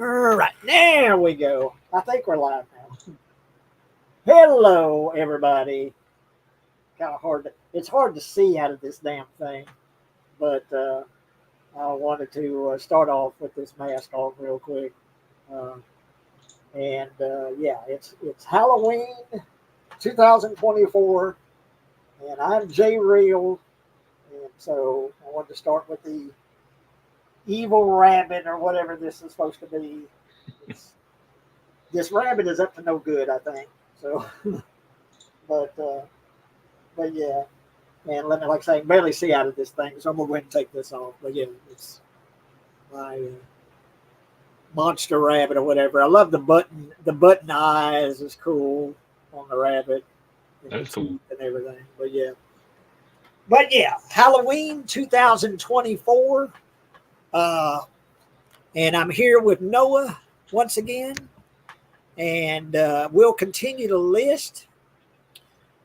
All right, there we go. I think we're live now. Hello, everybody. Kind of hard. It's hard to see out of this damn thing, but I wanted to start off with this mask on real quick. Uh, and yeah, it's Halloween 2024, and I'm Jay Real, and so I wanted to start with the evil rabbit or whatever this is supposed to be. It's, this rabbit is up to no good, I think. So, but uh, but yeah, and let me like I say, I can barely see out of this thing, so I'm gonna go ahead and take this off. But yeah, it's my monster rabbit or whatever. I love the button. The button eyes is cool on the rabbit and the That's cool. teeth and everything. But yeah, Halloween 2024. Uh, and I'm here with Noah once again, and we'll continue to list.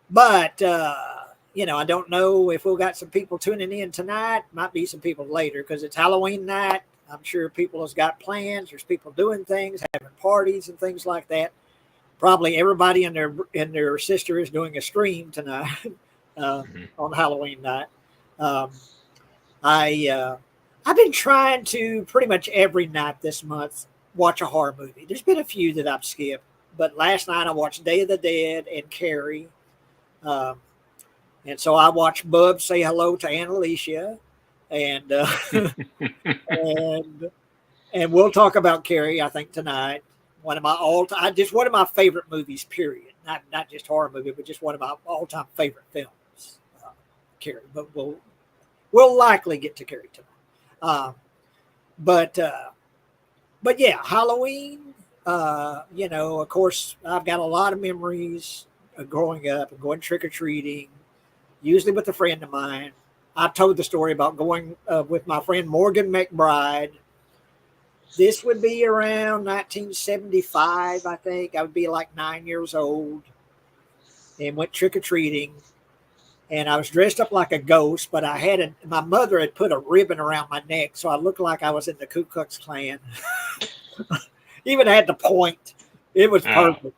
But I don't know if we've got some people tuning in tonight. Might be some people later because it's Halloween night. I'm sure people has got plans. There's people doing things, having parties and things like that. Probably everybody and their sister is doing a stream tonight Mhm. on Halloween night. Um, I've been trying to pretty much every night this month watch a horror movie. There's been a few that I've skipped, but last night I watched Day of the Dead and Carrie. Um, and so I watched Bub say hello to Aunt Alicia, and and and we'll talk about Carrie. I think tonight, one of my favorite movies. Period. Not just horror movie, but just one of my all time favorite films. Carrie, but we'll likely get to Carrie tonight. Um, but but yeah, Halloween. Of course, I've got a lot of memories of growing up and going trick or treating, usually with a friend of mine. I told the story about going with my friend Morgan McBride. This would be around 1975, I think. I would be like 9 years old and went trick or treating. And I was dressed up like a ghost, but my mother had put a ribbon around my neck, so I looked like I was in the Ku Klux Klan. Even had the point. It was Oh, perfect.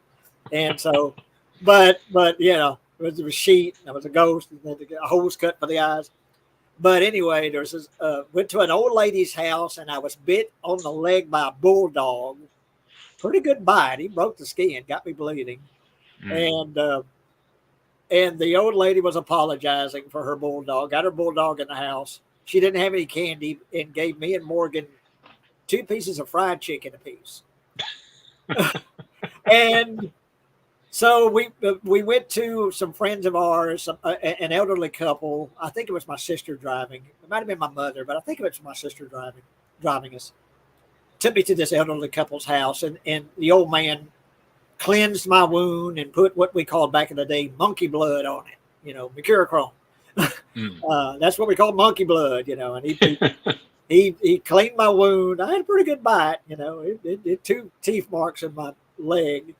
And so, but it was a sheet. I was a ghost. And a holes cut for the eyes. But anyway, went to an old lady's house, and I was bit on the leg by a bulldog. Pretty good bite. He broke the skin, got me bleeding, mm. and and the old lady was apologizing for her bulldog. Got her bulldog in the house. She didn't have any candy, and gave me and Morgan 2 pieces of fried chicken apiece. And so we went to some friends of ours, an elderly couple. I think it was my sister driving. It might have been my mother, but I think it was my sister driving us. Took me to this elderly couple's house, and the old man cleansed my wound and put what we called back in the day monkey blood on it. Mercurochrome. Mm. That's what we call monkey blood. And he cleaned my wound. I had a pretty good bite. It 2 teeth marks in my leg.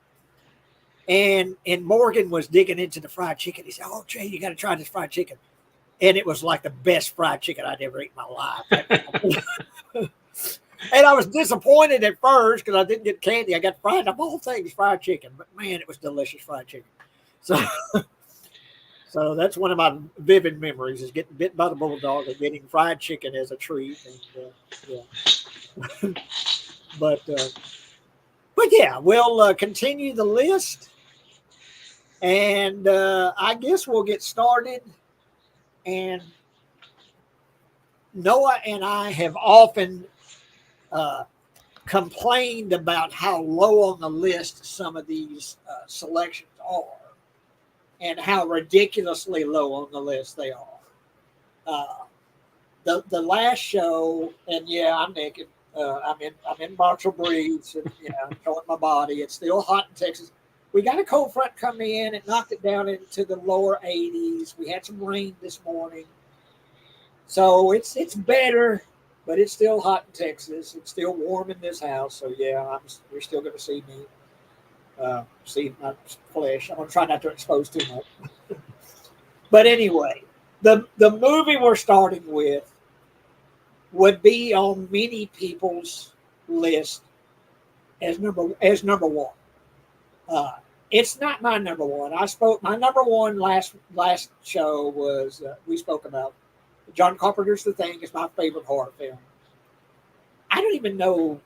And Morgan was digging into the fried chicken. He said, "Oh, Jay, you got to try this fried chicken." And it was like the best fried chicken I'd ever eaten in my life. And I was disappointed at first because I didn't get candy. I got fried of all things fried chicken, but man, it was delicious fried chicken. So, so that's one of my vivid memories is getting bit by the bulldog and getting fried chicken as a treat. And yeah, but uh, but yeah, we'll continue the list, and I guess we'll get started. And Noah and I have often uh, complained about how low on the list some of these selections are and how ridiculously low on the list they are. Uh, the last show, and yeah, I'm naked. I'm in boxer briefs, and I'm showing my body. It's still hot in Texas. We got a cold front coming in. It knocked it down into the lower 80s. We had some rain this morning. So it's better, but it's still hot in Texas. It's still warm in this house. So yeah, you're still going to see me, see my flesh. I'm going to try not to expose too much. But anyway, the movie we're starting with would be on many people's list as number one. It's not my number one. My number one last show was we spoke about John Carpenter's The Thing is my favorite horror film. I don't even know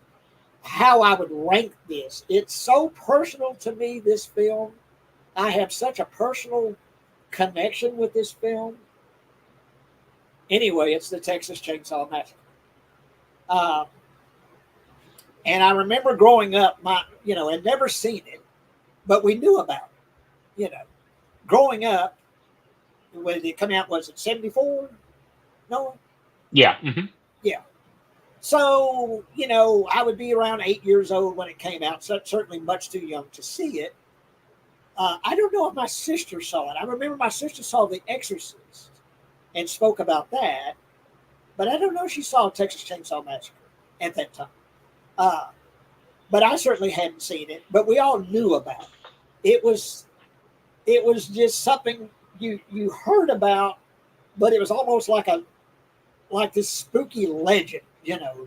how I would rank this. It's so personal to me, this film. I have such a personal connection with this film. Anyway, it's the Texas Chainsaw Massacre. And I remember growing up, I'd never seen it, but we knew about it. Growing up, when it came out, was it 74? No? Yeah. Mm-hmm. Yeah. So, I would be around 8 years old when it came out, so certainly much too young to see it. I don't know if my sister saw it. I remember my sister saw The Exorcist and spoke about that, but I don't know if she saw Texas Chainsaw Massacre at that time. But I certainly hadn't seen it, but we all knew about it. It was just something you heard about, but it was almost like this spooky legend,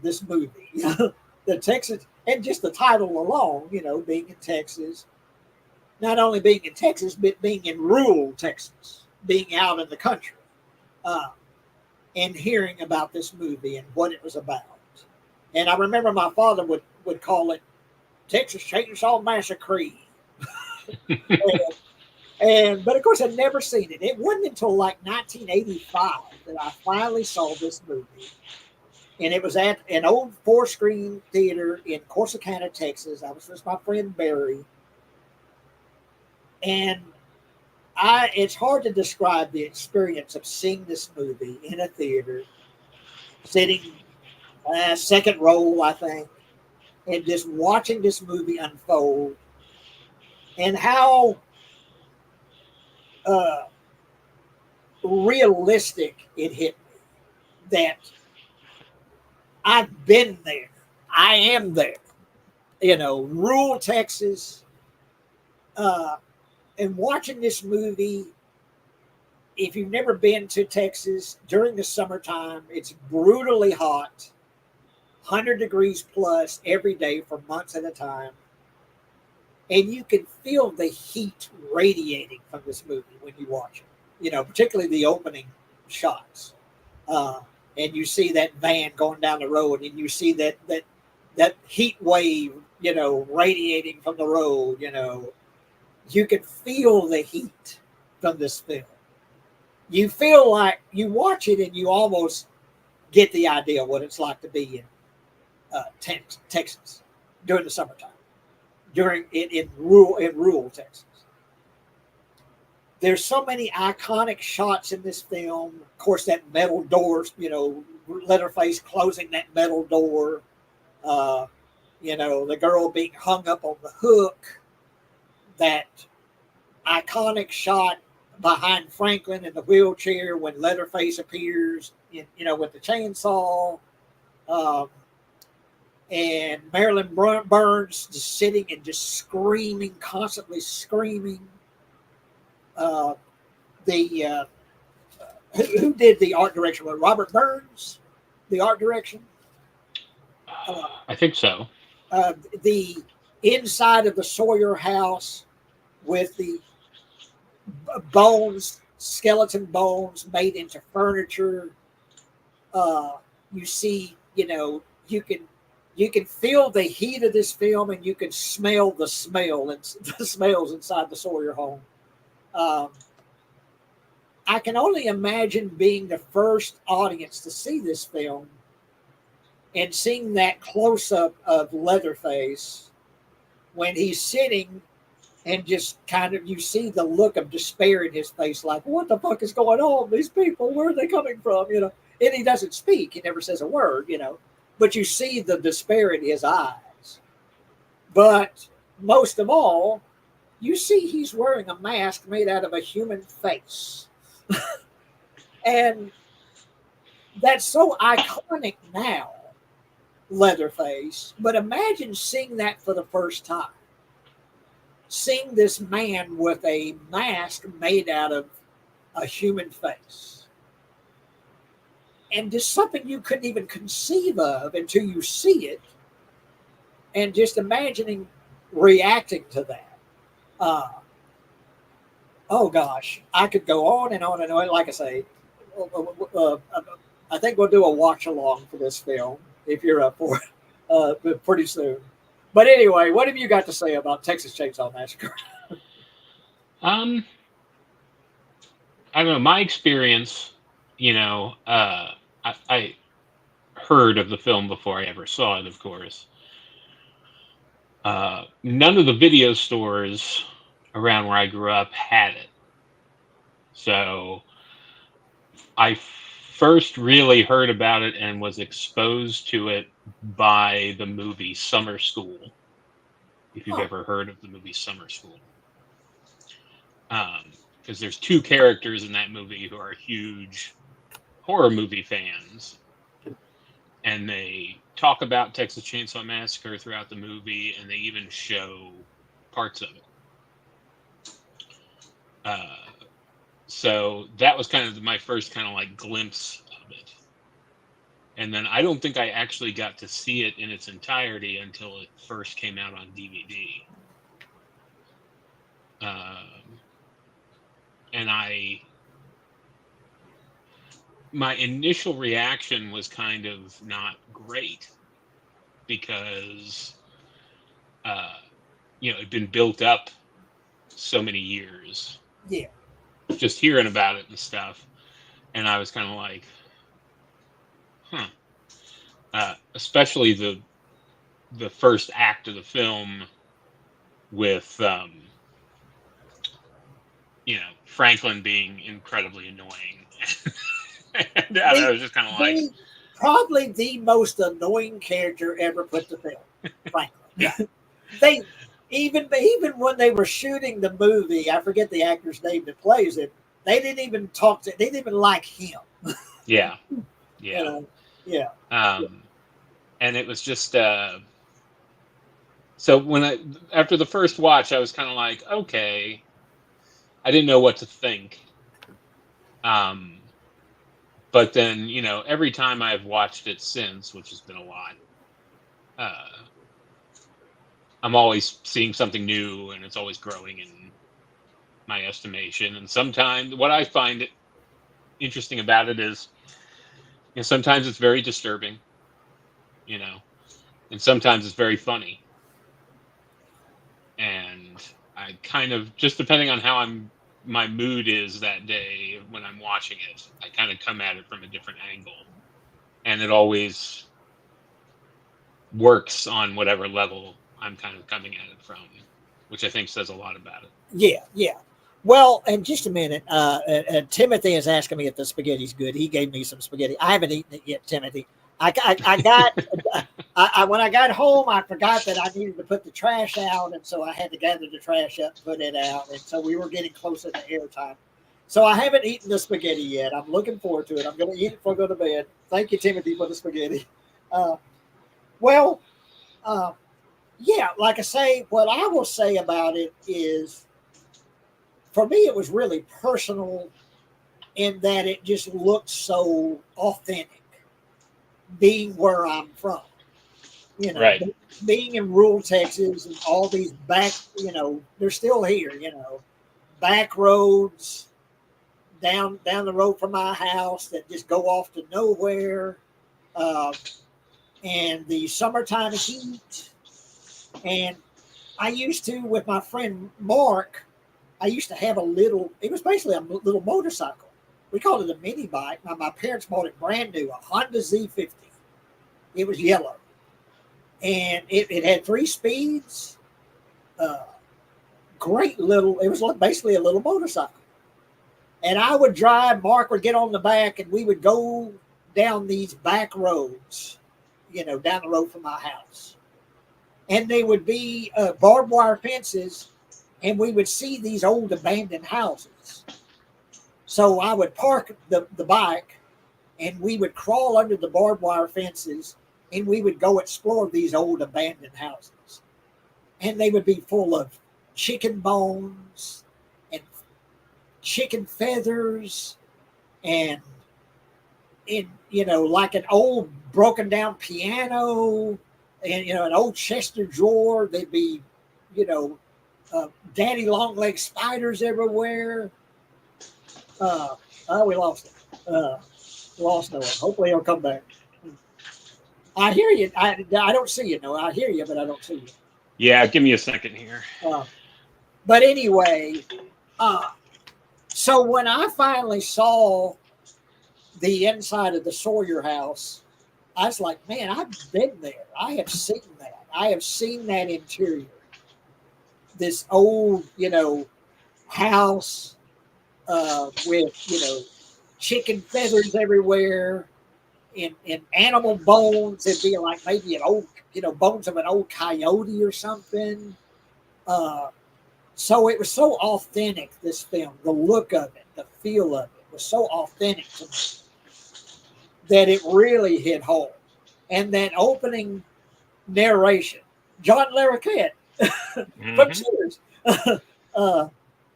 this movie. The Texas, and just the title alone, being in Texas, not only being in Texas, but being in rural Texas, being out in the country, and hearing about this movie and what it was about. And I remember my father would call it Texas Chainsaw Massacre. But of course, I'd never seen it. It wasn't until like 1985 that I finally saw this movie. And it was at an old 4-screen theater in Corsicana, Texas. I was with my friend Barry. And it's hard to describe the experience of seeing this movie in a theater, sitting second row, I think, and just watching this movie unfold, and how realistic it hit me. That I've been there. I am there. Rural Texas. And watching this movie, if you've never been to Texas during the summertime, it's brutally hot, 100 degrees plus every day for months at a time. And you can feel the heat radiating from this movie when you watch it, particularly the opening shots. And you see that van going down the road, and you see that heat wave, radiating from the road, You can feel the heat from this film. You feel like you watch it and you almost get the idea of what it's like to be in Texas during the summertime, in rural Texas. There's so many iconic shots in this film. Of course, that metal door, Leatherface closing that metal door. The girl being hung up on the hook. That iconic shot behind Franklin in the wheelchair when Leatherface appears, with the chainsaw, and Marilyn Burns just sitting and just screaming, constantly screaming. Who did the art direction? Was Robert Burns the art direction? I think so. The inside of the Sawyer house with the skeleton bones made into furniture. You see, you can feel the heat of this film, and you can smell the smells inside the Sawyer home. I can only imagine being the first audience to see this film and seeing that close-up of Leatherface when he's sitting and just kind of, you see the look of despair in his face, like, what the fuck is going on? These people, where are they coming from? And he doesn't speak. He never says a word, but you see the despair in his eyes. But most of all, you see he's wearing a mask made out of a human face. And that's so iconic now, Leatherface. But imagine seeing that for the first time. Seeing this man with a mask made out of a human face. And just something you couldn't even conceive of until you see it. and just imagining reacting to that. Oh gosh, I could go on and on and on. Like I say, I think we'll do a watch along for this film if you're up for it pretty soon. But anyway, what have you got to say about Texas Chainsaw Massacre? I don't know. My experience, I heard of the film before I ever saw it, of course. None of the video stores around where I grew up had it. So I first really heard about it and was exposed to it by the movie Summer School. If you've ever heard of the movie Summer School. Because there's two characters in that movie who are huge horror movie fans. And they talk about Texas Chainsaw Massacre throughout the movie, and they even show parts of it. So that was kind of my first kind of like glimpse of it. And then I don't think I actually got to see it in its entirety until it first came out on DVD. And my initial reaction was kind of not great because, it'd been built up so many years. Yeah. Just hearing about it and stuff. And I was kind of like, especially the first act of the film with, Franklin being incredibly annoying. And I was just kind of like, probably the most annoying character ever put to film, Franklin. Yeah. They even when they were shooting the movie, I forget the actor's name that plays it. They didn't even they didn't even like him. Yeah. Yeah. And it was just so after the first watch, I was kind of like, okay, I didn't know what to think. But then, every time I've watched it since, which has been a lot, I'm always seeing something new, and it's always growing in my estimation. And sometimes what I find interesting about it is, sometimes it's very disturbing, and sometimes it's very funny. And I kind of, just depending on how my mood is that day when I'm watching it, I kind of come at it from a different angle. And it always works on whatever level I'm kind of coming at it from, which I think says a lot about it. Yeah. Well, in just a minute, Timothy is asking me if the spaghetti's good. He gave me some spaghetti. I haven't eaten it yet, Timothy. I got when I got home, I forgot that I needed to put the trash out, and so I had to gather the trash up, put it out, and so we were getting closer to airtime. So I haven't eaten the spaghetti yet. I'm looking forward to it. I'm going to eat it before I go to bed. Thank you, Timothy, for the spaghetti. Yeah, like I say, what I will say about it is, for me, it was really personal in that it just looked so authentic, being where I'm from. Right. Being in rural Texas and all these back, they're still here, back roads down the road from my house that just go off to nowhere. And the summertime heat. And I used to, with my friend Mark, I used to have it was basically a little motorcycle. We called it a mini bike. Now, my parents bought it brand new, a Honda Z50. It was yellow. And it had 3 speeds. Great little, it was basically a little motorcycle. And I would drive, Mark would get on the back, and we would go down these back roads, down the road from my house. And they would be barbed wire fences, and we would see these old abandoned houses. So I would park the bike, and we would crawl under the barbed wire fences, and we would go explore these old abandoned houses. And they would be full of chicken bones and chicken feathers and like an old broken down piano. and an old Chester drawer. There'd be, daddy long leg spiders everywhere. We lost it. Lost Noah. Hopefully he'll come back. I hear you. I don't see you, Noah. I hear you, but I don't see you. Yeah, give me a second here. But anyway, so when I finally saw the inside of the Sawyer house, I was like, man, I've been there. I have seen that. I have seen that interior. This old, house with, chicken feathers everywhere and animal bones. It'd be like maybe an old, bones of an old coyote or something. So it was so authentic, this film. The look of it, the feel of it was so authentic to me that it really hit home. And that opening narration, John Larroquette from Cheers,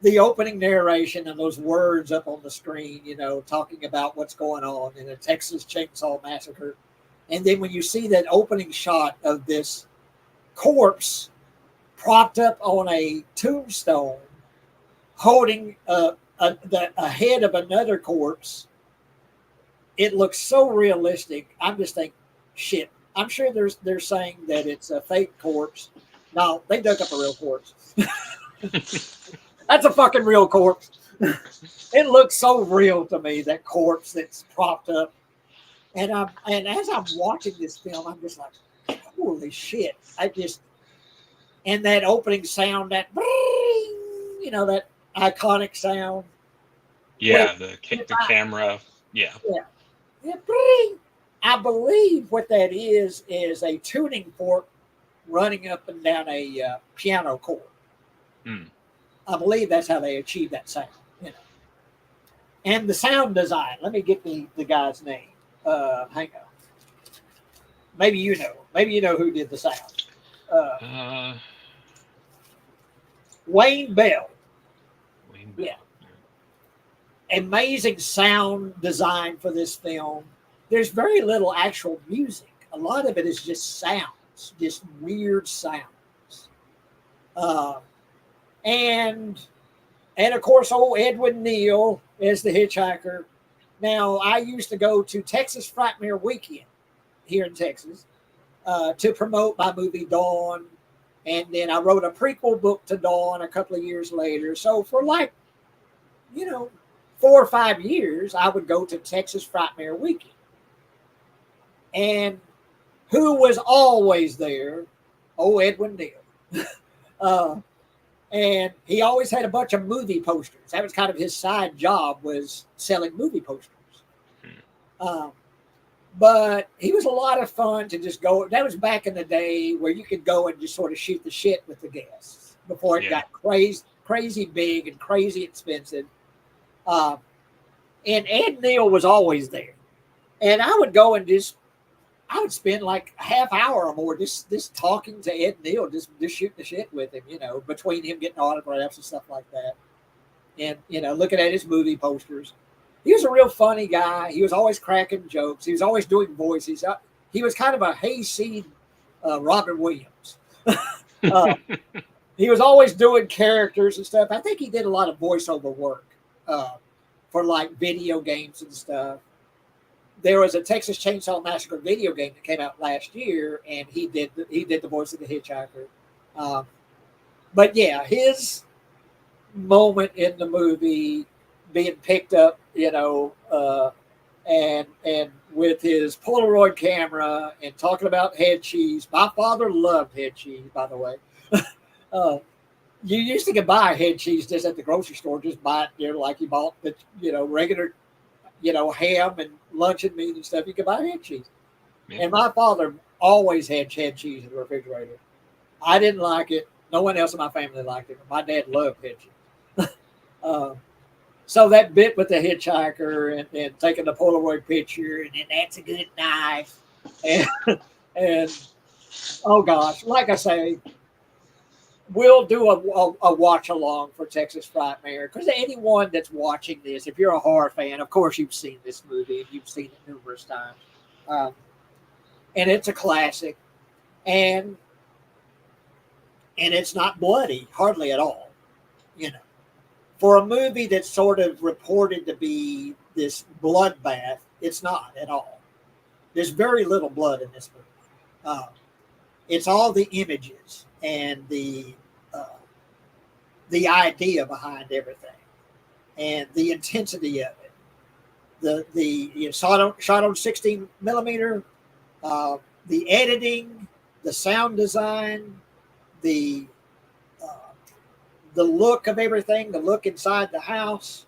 the opening narration and those words up on the screen, talking about what's going on in a Texas Chainsaw Massacre. And then when you see that opening shot of this corpse propped up on a tombstone, holding a head of another corpse, it looks so realistic. I'm just thinking, shit. I'm sure they're saying that it's a fake corpse. No, they dug up a real corpse. That's a fucking real corpse. It looks so real to me, that corpse that's propped up. And as I'm watching this film, I'm just like, holy shit! And that opening sound, that that iconic sound. Yeah, the camera. Yeah. I believe what that is a tuning fork running up and down a piano chord. I believe that's how they achieve that sound. And the sound design. Let me get the guy's name. Hang on. Maybe you know. Maybe you know who did the sound. Wayne Bell. Yeah. Amazing sound design for this film. There's very little actual music. A lot of it is just sounds, just weird sounds. And of course, old Edwin Neal is the hitchhiker. Now, I used to go to Texas Frightmare Weekend here in Texas to promote my movie Dawn. And then I wrote a prequel book to Dawn a couple of years later. So for 4 or 5 years, I would go to Texas Frightmare Weekend. And who was always there? Oh, Edwin Neal. And he always had a bunch of movie posters. That was kind of his side job, was selling movie posters. But he was a lot of fun to just go. That was back in the day where you could go and just sort of shoot the shit with the guests before it got crazy big and crazy expensive. And Ed Neal was always there. And I would go and I would spend like a half hour or more just talking to Ed Neal, just shooting the shit with him, between him getting autographs and stuff like that. And, looking at his movie posters. He was a real funny guy. He was always cracking jokes. He was always doing voices. He was kind of a hayseed Robin Williams. He was always doing characters and stuff. I think he did a lot of voiceover work for like video games and stuff. There was a Texas Chainsaw Massacre video game that came out last year, and he did the voice of the hitchhiker. But yeah, his moment in the movie, being picked up, and with his Polaroid camera and talking about head cheese. My father loved head cheese, by the way. You used to buy head cheese just at the grocery store, just buy it there like you bought the regular ham and luncheon meat and stuff. You could buy head cheese. Yeah. And my father always had head cheese in the refrigerator. I didn't like it. No one else in my family liked it. My dad loved head cheese. So that bit with the hitchhiker and taking the Polaroid picture, and then that's a good knife. And oh gosh, like I say, we'll do a watch along for Texas Frightmare, because anyone that's watching this, if you're a horror fan, of course you've seen this movie and you've seen it numerous times. And it's a classic. and it's not bloody hardly at all. You know, for a movie that's sort of reported to be this bloodbath, it's not at all. There's very little blood in this movie. It's all the images and the idea behind everything, and the intensity of it. Shot on 16 millimeter. The editing, the sound design, the look of everything, the look inside the house,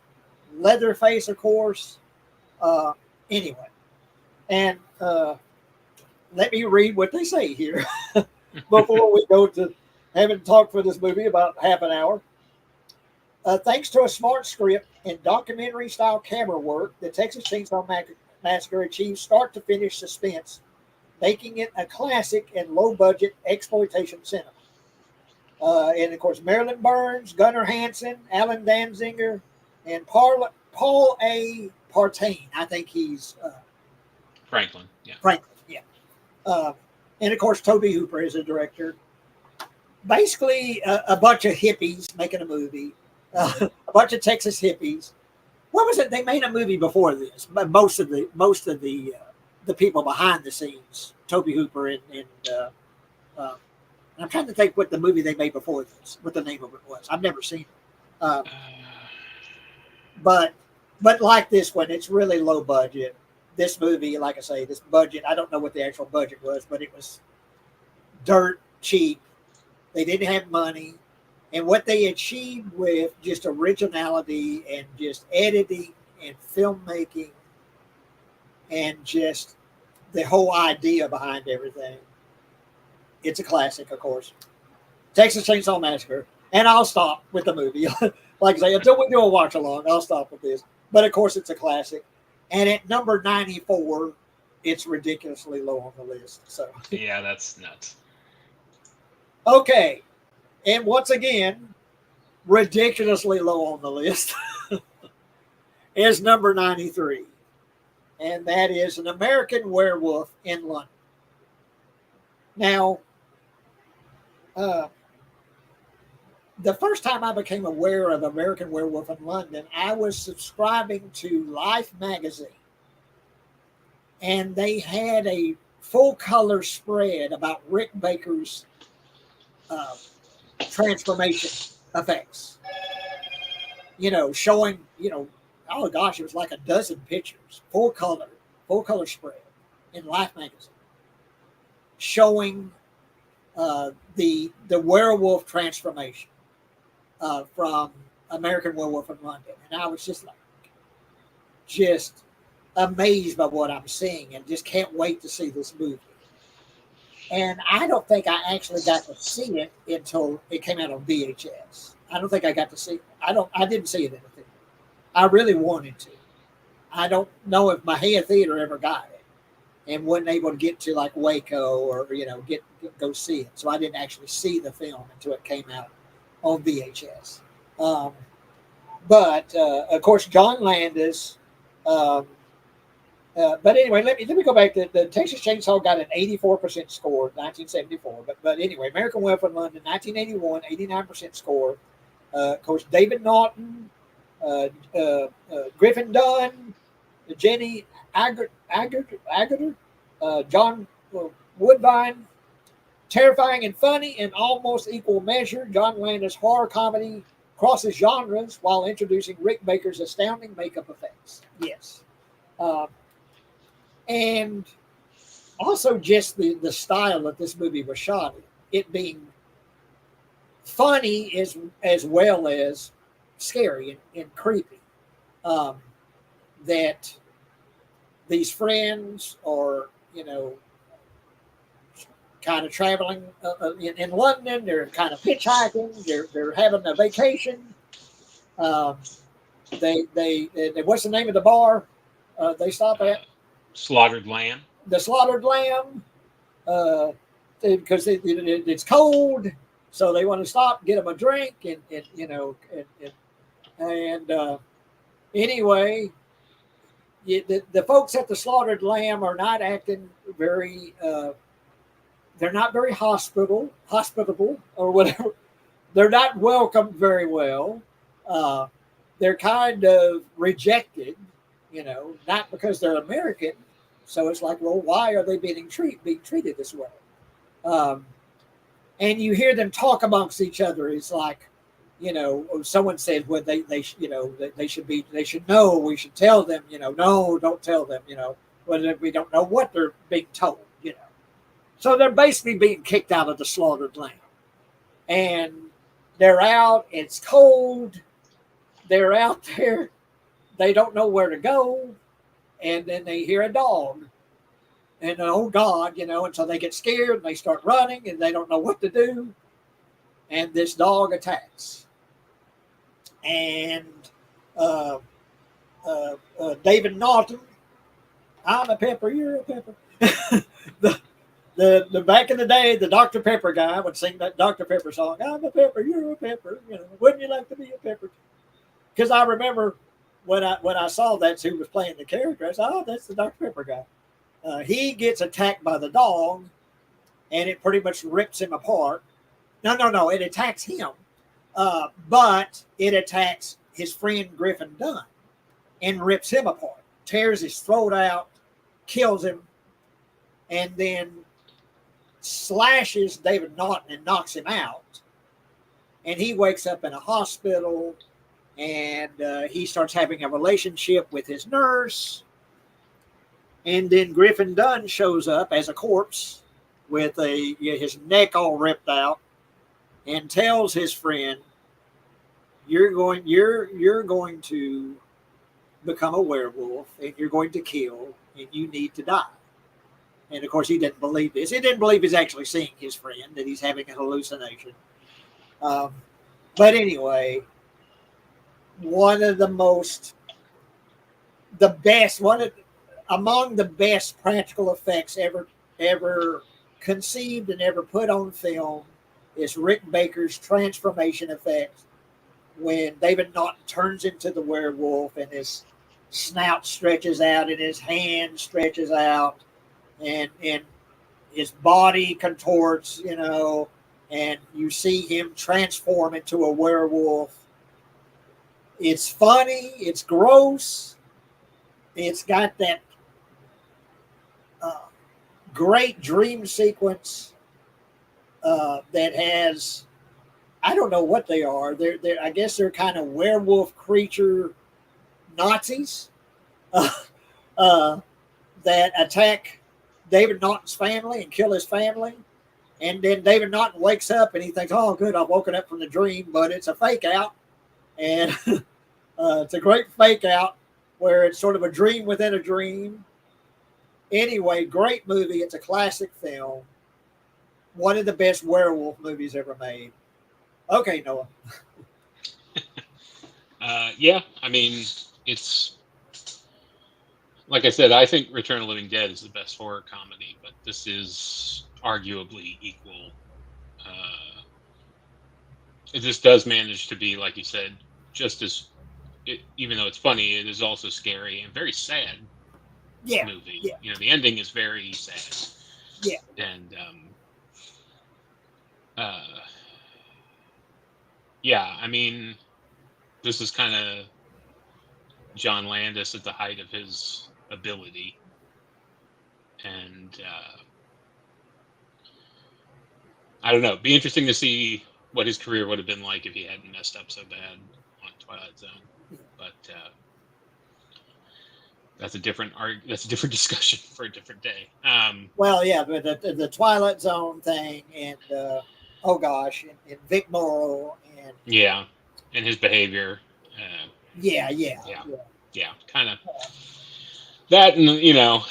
Leatherface, of course. Anyway, and let me read what they say here before we go to having talked for this movie about half an hour. Thanks to a smart script and documentary-style camera work, the Texas Chainsaw Massacre achieves start-to-finish suspense, making it a classic and low-budget exploitation cinema. And, of course, Marilyn Burns, Gunnar Hansen, Alan Danziger, and Paul A. Partain. I think he's... Franklin, yeah. Franklin, yeah. And, of course, Tobe Hooper is a director. Basically, a bunch of hippies making a movie. A bunch of Texas hippies. What was it? They made a movie before this, but most of the people behind the scenes, Tobe Hooper and I'm trying to think what the movie they made before this, what the name of it was. I've never seen it. But like this one, it's really low budget. This movie, like I say, this budget, I don't know what the actual budget was, but it was dirt cheap. They didn't have money. And what they achieved with just originality and just editing and filmmaking and just the whole idea behind everything, it's a classic, of course. Texas Chainsaw Massacre. And I'll stop with the movie. Like I say, until we do a watch along, I'll stop with this. But of course, it's a classic. And at number 94, it's ridiculously low on the list. So yeah, that's nuts. Okay. And once again, ridiculously low on the list is number 93. And that is An American Werewolf in London. Now, the first time I became aware of American Werewolf in London, I was subscribing to Life magazine. And they had a full color spread about Rick Baker's transformation effects. You know, showing, oh gosh, it was like a dozen pictures, full color spread in Life magazine, showing the werewolf transformation from American Werewolf in London. And I was just amazed by what I'm seeing and just can't wait to see this movie. And I don't think I actually got to see it until it came out on VHS. I don't think I got to see it. I didn't see it in the theater. I really wanted to. I don't know if Mahia Theater ever got it and wasn't able to get to like Waco or, go see it. So I didn't actually see the film until it came out on VHS. But of course, John Landis, but anyway, let me go back. The Texas Chainsaw got an 84% score, 1974. But anyway, American Werewolf in London, 1981, 89% score. Of course, David Naughton, Griffin Dunn, Jenny Agutter, John Woodvine. Terrifying and funny in almost equal measure, John Landis' horror comedy crosses genres while introducing Rick Baker's astounding makeup effects. Yes. And also just the style that this movie was shot in, it being funny as well as scary and creepy. That these friends are, kind of traveling in London. They're kind of hitchhiking. They're having a vacation. They what's the name of the bar they stop at? Slaughtered Lamb. The Slaughtered Lamb, because it's cold, so they want to stop, get them a drink, and anyway, the folks at the Slaughtered Lamb are not acting very they're not very hospitable or whatever. They're not welcomed very well. Uh, they're kind of rejected, not because they're American. So it's like, well, why are they being treated this way? Um, and you hear them talk amongst each other. It's like, someone says, well, they should know. We should tell them, no, don't tell them, whether we don't know what they're being told. So they're basically being kicked out of the slaughtered lamb, and they're out. It's cold. They're out there. They don't know where to go, and then they hear a dog. And oh God, and so they get scared and they start running and they don't know what to do. And this dog attacks. And David Naughton, I'm a pepper, you're a pepper. the back in the day, the Dr. Pepper guy would sing that Dr. Pepper song. I'm a pepper, you're a pepper. Wouldn't you like to be a pepper? Because I remember when I saw that's who was playing the character, I said, oh, that's the Dr. Pepper guy. He gets attacked by the dog, and it pretty much rips him apart. No, it attacks him, but it attacks his friend Griffin Dunn and rips him apart, tears his throat out, kills him, and then slashes David Naughton and knocks him out. And he wakes up in a hospital, and he starts having a relationship with his nurse. And then Griffin Dunn shows up as a corpse with his neck all ripped out, and tells his friend, "You're going to become a werewolf, and you're going to kill, and you need to die." And of course, he didn't believe this. He didn't believe he's actually seeing his friend; that he's having a hallucination. But anyway, among the best practical effects ever conceived and ever put on film is Rick Baker's transformation effect when David Naughton turns into the werewolf and his snout stretches out and his hand stretches out and his body contorts, and you see him transform into a werewolf. It's funny. It's gross. It's got that great dream sequence that has, I don't know what they are. I guess they're kind of werewolf creature Nazis that attack David Naughton's family and kill his family. And then David Naughton wakes up and he thinks, oh, good, I've woken up from the dream, but it's a fake out. And it's a great fake out where it's sort of a dream within a dream. Anyway, great movie. It's a classic film. One of the best werewolf movies ever made. Okay, Noah. Yeah, I mean, it's like I said, I think Return of the Living Dead is the best horror comedy, but this is arguably equal. This does manage to be, like you said, just as, even though it's funny, it is also scary and very sad. Movie. Yeah. The ending is very sad. Yeah. And yeah, I mean, this is kind of John Landis at the height of his ability. And I don't know. It'd be interesting to see what his career would have been like if he hadn't messed up so bad on Twilight Zone. But that's a different discussion for a different day. Well, yeah, but the Twilight Zone thing, and oh gosh, and Vic Morrow, and yeah, and his behavior. Yeah, kind of that, and a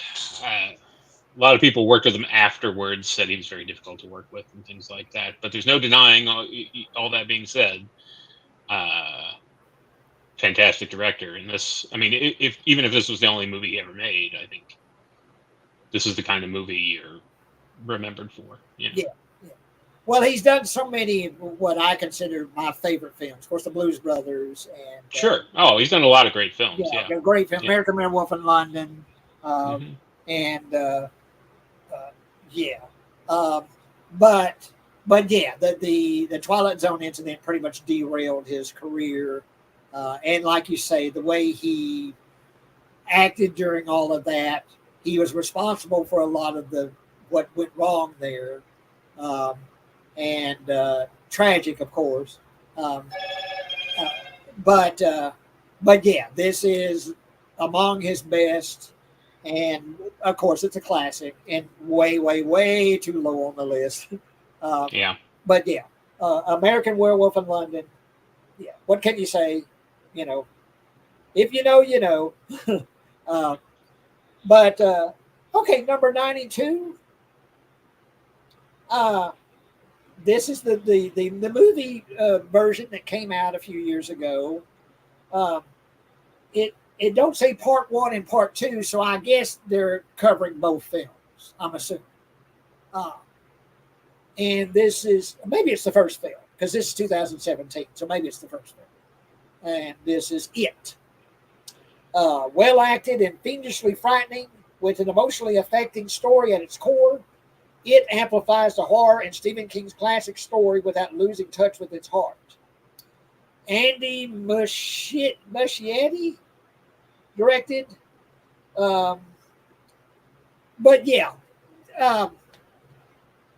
lot of people worked with him afterwards, said he was very difficult to work with and things like that. But there's no denying all that being said. Fantastic director, and this, I mean, even if this was the only movie he ever made, I think this is the kind of movie you're remembered for. Yeah. Well, he's done so many what I consider my favorite films. Of course, the Blues Brothers, and sure. Oh, he's done a lot of great films. Yeah, great film. American Werewolf in London, and but yeah, the Twilight Zone incident pretty much derailed his career, and like you say, the way he acted during all of that, he was responsible for a lot of the what went wrong there, um, and tragic, of course. Um, uh, but yeah, this is among his best, and of course, it's a classic, and way, way, way too low on the list. Um, Yeah. but yeah, American Werewolf in London. Yeah, what can you say? You know, if you know, you know. uh, but okay, number 92. Uh, this is the movie version that came out a few years ago. Um, it don't say part one and part two, so I guess they're covering both films. I'm assuming. Uh, and this is maybe it's the first film because this is 2017, so maybe it's the first film. And this is it. Well acted and fiendishly frightening, with an emotionally affecting story at its core. It amplifies the horror in Stephen King's classic story without losing touch with its heart. Andy Muschietti directed. Um, but yeah, um,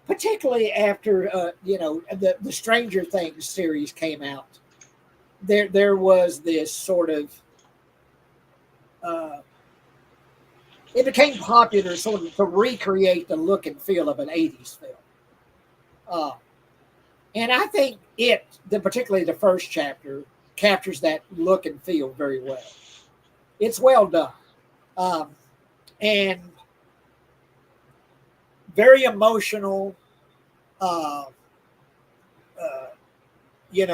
particularly after the Stranger Things series came out, there was this sort of uh, it became popular sort of to recreate the look and feel of an 80s film. Uh, and I think particularly the first chapter, captures that look and feel very well. It's well done. Um, and very emotional. Uh, uh, you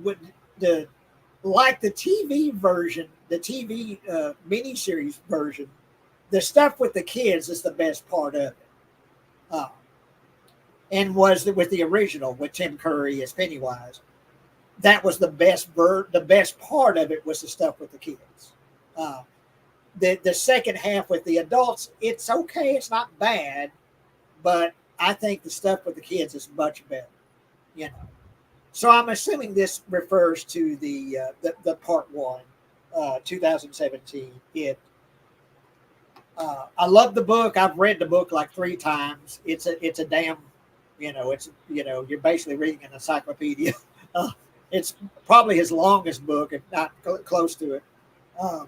would the like the TV version, the TV miniseries version. The stuff with the kids is the best part of it. Uh, and was with the original with Tim Curry as Pennywise. That was the the best part of it was the stuff with the kids. Uh, the second half with the adults, it's okay, it's not bad, but I think the stuff with the kids is much better. You know, so I'm assuming this refers to the part one, 2017. I love the book. I've read the book like 3 times. It's a damn, you're basically reading an encyclopedia. It's probably his longest book, if not close to it. Um,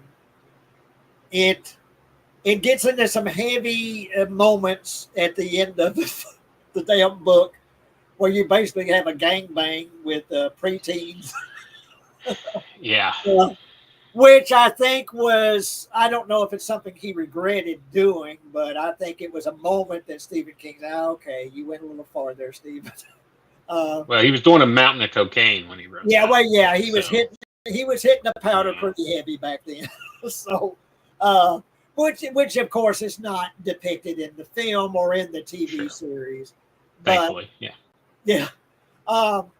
it it gets into some heavy moments at the end of the damn book, where you basically have a gangbang with preteens. Yeah. Which I think was, I don't know if it's something he regretted doing, but I think it was a moment that Stephen King said, okay, you went a little far there, Stephen. Well, he was doing a mountain of cocaine when he wrote Yeah, that. well, yeah, he was hitting the powder pretty heavy back then. So, which of course is not depicted in the film or in the TV series. But Thankfully, yeah. yeah, um,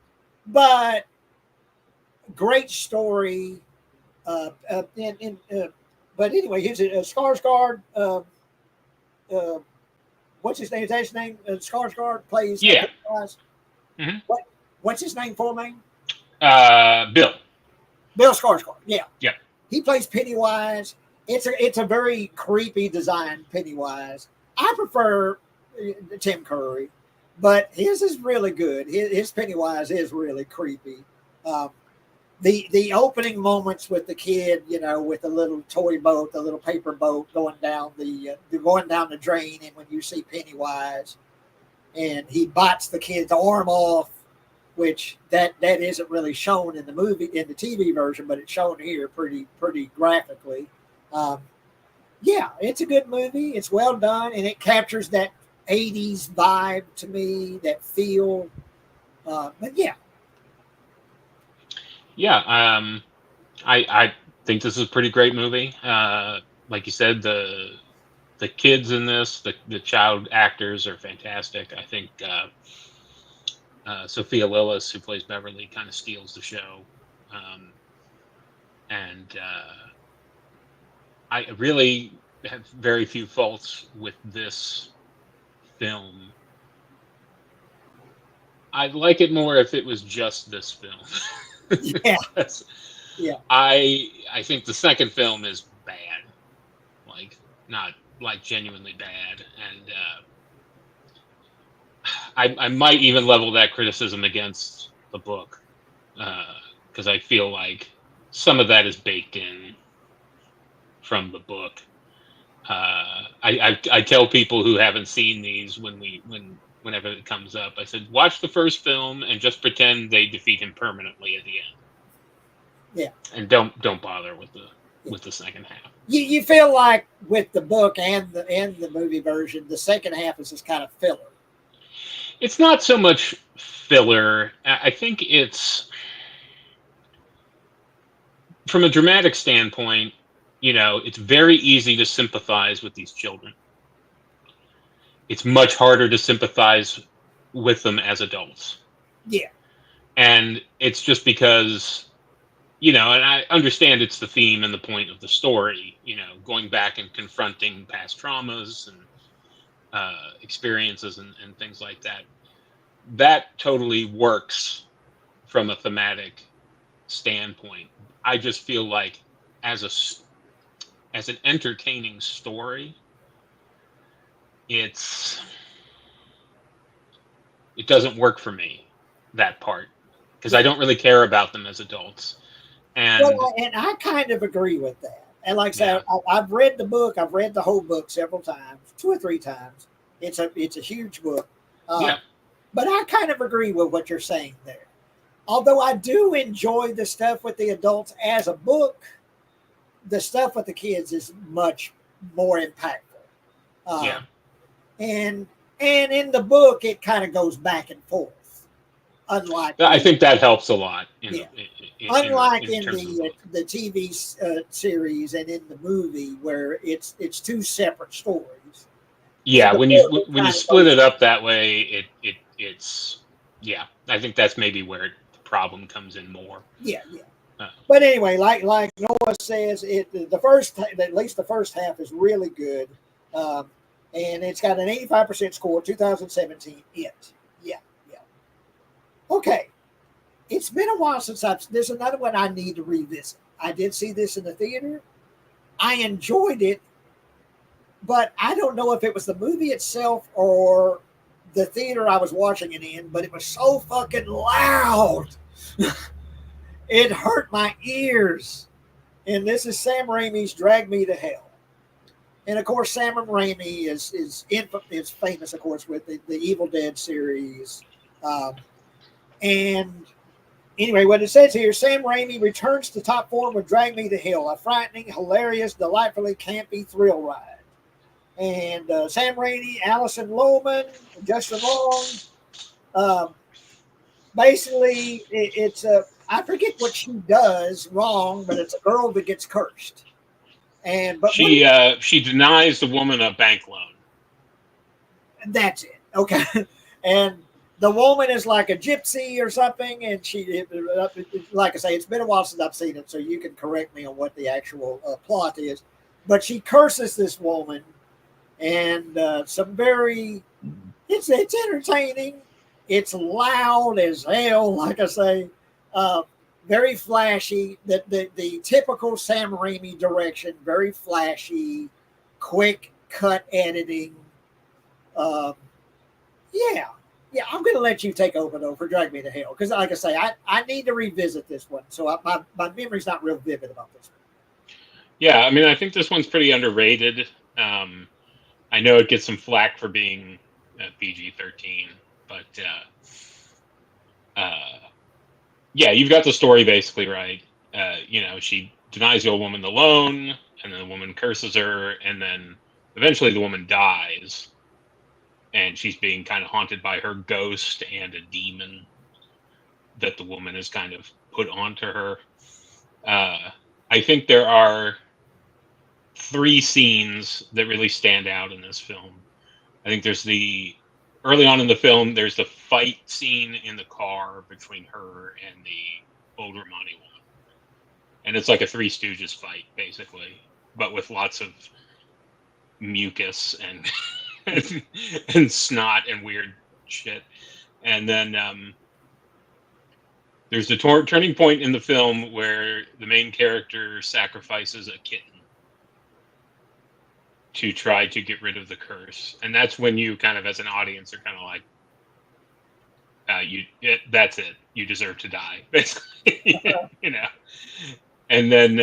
but great story. But anyway, here's Skarsgård. What's his name? Is that his name? Skarsgård plays. Yeah. Mm-hmm. What's his name? Full name? Bill. Bill Skarsgård. Yeah. Yeah. He plays Pennywise. It's a very creepy design Pennywise. I prefer Tim Curry, but his is really good. His Pennywise is really creepy. The opening moments with the kid, with the little toy boat, the little paper boat going down the drain, and when you see Pennywise, and he bites the kid's arm off, which that isn't really shown in the TV version, but it's shown here pretty graphically. Yeah, it's a good movie. It's well done, and it captures that 80s vibe to me, that feel. But yeah. Yeah, I think this is a pretty great movie. Like you said, the kids in this, the child actors are fantastic. I think Sophia Lillis, who plays Beverly, kind of steals the show. And I really have very few faults with this film. I'd like it more if it was just this film. Yeah, Because yeah, I think the second film is bad, like not like genuinely bad, and I might even level that criticism against the book because I feel like some of that is baked in from the book. I tell people who haven't seen these whenever it comes up, I said watch the first film and just pretend they defeat him permanently at the end, yeah. and don't bother with Yeah. the second half. You feel like with the book and the movie version, the second half is just kind of filler. It's not so much filler. I think it's from a dramatic standpoint. It's very easy to sympathize with these children. It's much harder to sympathize with them as adults. Yeah, And it's just because, and I understand it's the theme and the point of the story, going back and confronting past traumas and experiences and things like that. That totally works from a thematic standpoint. I just feel like as an entertaining story, it doesn't work for me, that part, because I don't really care about them as adults. And and I kind of agree with that. And like I yeah, said, I've read the book. I've read the whole book several times, 2 or 3 times. It's a huge book, yeah, but I kind of agree with what you're saying there. Although I do enjoy the stuff with the adults as a book, the stuff with the kids is much more impactful. yeah. Um, and in the book, it kind of goes back and forth, unlike I think that helps a lot yeah, in unlike in terms of the book. the TV series and in the movie where it's two separate stories. In Yeah, the when book, you it when you kind of split goes it up that way, it's yeah. I think that's maybe where the problem comes in more. yeah, yeah. Uh, But anyway, like Noah says, at least the first half is really good, um, and it's got an 85% score. 2017. Yeah, yeah. Okay, it's been a while since I've. There's another one I need to revisit. I did see this in the theater. I enjoyed it, but I don't know if it was the movie itself or the theater I was watching it in. But it was so fucking loud. It hurt my ears. And this is Sam Raimi's Drag Me to Hell. And of course, Sam Raimi is famous, of course, with the Evil Dead series. And anyway, what it says here, Sam Raimi returns to top form with Drag Me to Hell, a frightening, hilarious, delightfully campy thrill ride. And Sam Raimi, Alison Lohman, Justin Long. Um, Basically, it's a I forget what she does wrong, but it's a girl that gets cursed. And but what she denies the woman a bank loan. that's it. Okay. And the woman is like a gypsy or something. And like I say, it's been a while since I've seen it, so you can correct me on what the actual plot is. But she curses this woman, and it's entertaining. It's loud as hell, like I say. Uh, Very flashy. The typical Sam Raimi direction, very flashy, quick cut editing. Um, yeah, yeah. I'm going to let you take over though for Drag Me to Hell because, like I say, I need to revisit this one. So my memory's not real vivid about this one. Yeah, I mean, I think this one's pretty underrated. I know it gets some flack for being PG-13, but yeah, you've got the story basically right. She denies the old woman the loan, and then the woman curses her, and then eventually the woman dies, and she's being kind of haunted by her ghost and a demon that the woman has kind of put onto her. I think there are 3 scenes that really stand out in this film. I think there's early on in the film, there's the fight scene in the car between her and the old Romani woman. And it's like a Three Stooges fight, basically, but with lots of mucus and and snot and weird shit. And then there's the turning point in the film where the main character sacrifices a kitten to try to get rid of the curse, and that's when you kind of, as an audience, are kind of like, that's it. You deserve to die, basically. You know. And then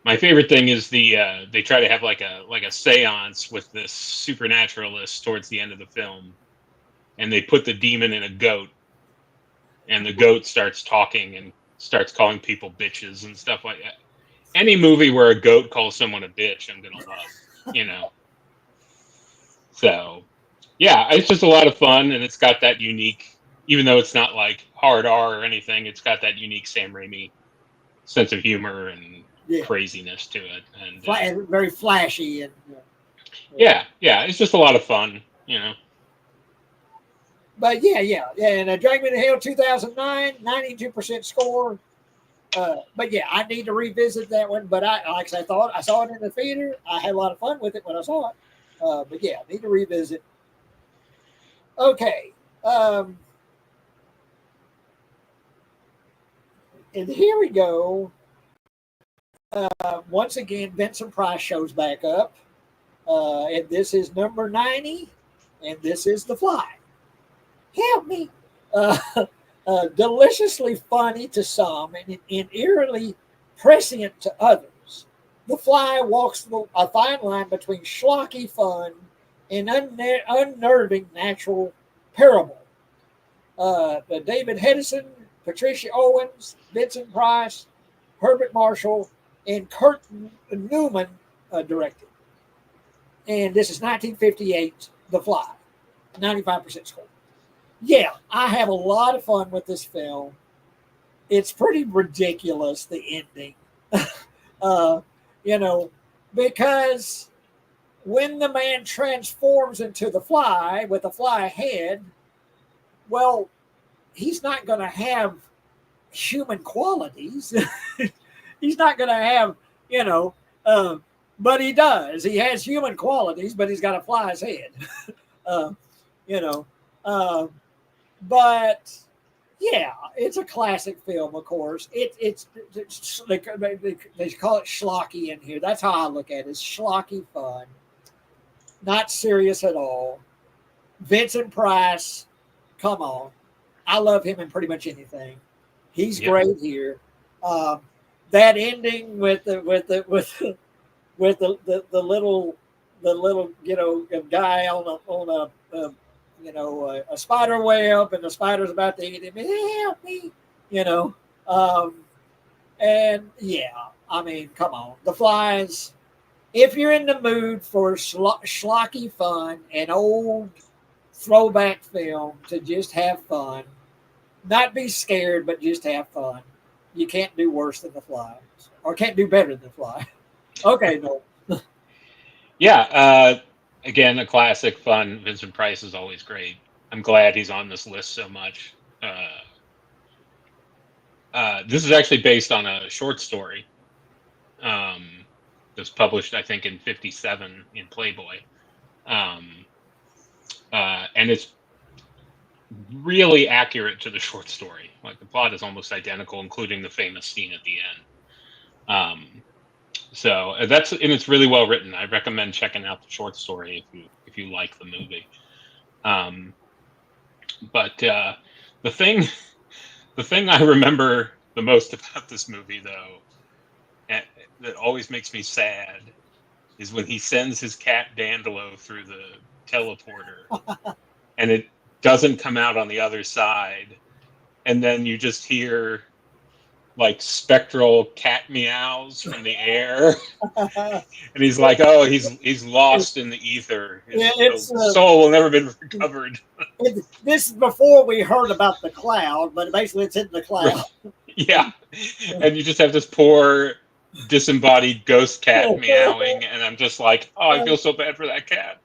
my favorite thing is they try to have like a seance with this supernaturalist towards the end of the film, and they put the demon in a goat, and the goat starts talking and starts calling people bitches and stuff like that. Any movie where a goat calls someone a bitch, I'm gonna love, you know. So, yeah, it's just a lot of fun, and it's got that unique, even though it's not like hard R or anything, it's got that unique Sam Raimi sense of humor and craziness to it, and very flashy and. Yeah, it's just a lot of fun, you know. But yeah, and Drag Me to Hell 2009, 92% score. But yeah, I need to revisit that one. But I thought I saw it in the theater. I had a lot of fun with it when I saw it. But yeah, I need to revisit. Okay. And here we go. Once again, Vincent Price shows back up. And this is number 90. And this is The Fly. Help me. Deliciously funny to some and eerily prescient to others. The Fly walks a fine line between schlocky fun and unnerving natural parable. David Hedison, Patricia Owens, Vincent Price, Herbert Marshall, and Kurt Newman directed. And this is 1958, The Fly, 95% score. Yeah, I have a lot of fun with this film. It's pretty ridiculous, the ending. You know, because when the man transforms into the fly with a fly head, well, he's not going to have human qualities. He's not going to have, but he does. He has human qualities, but he's got a fly's head. But yeah, it's a classic film, of course. It's they call it schlocky in here. That's how I look at it. It's schlocky fun, not serious at all. Vincent Price, come on, I love him in pretty much anything. He's great here. That ending with the little guy on a spider web, and the spider's about to eat him. Help me, and yeah, I mean, come on, The Flies. If you're in the mood for schlocky fun and old throwback film to just have fun, not be scared, but just have fun, you can't do worse than The Fly, or can't do better than The Fly. Okay, no. Yeah. Again, a classic, fun. Vincent Price is always great. I'm glad he's on this list so much. This is actually based on a short story that was published, I think, in '57 in Playboy. And it's really accurate to the short story. Like, the plot is almost identical, including the famous scene at the end. So it's really well written. I recommend checking out the short story if you like the movie. But the thing I remember the most about this movie, though, that always makes me sad, is when he sends his cat Dandelo through the teleporter, and it doesn't come out on the other side, and then you just hear like spectral cat meows from the air, and he's like, "Oh, he's lost in the ether. His soul will never be recovered." This is before we heard about the cloud, but basically it's in the cloud. Yeah, and you just have this poor disembodied ghost cat meowing, and I'm just like, "Oh, I feel so bad for that cat."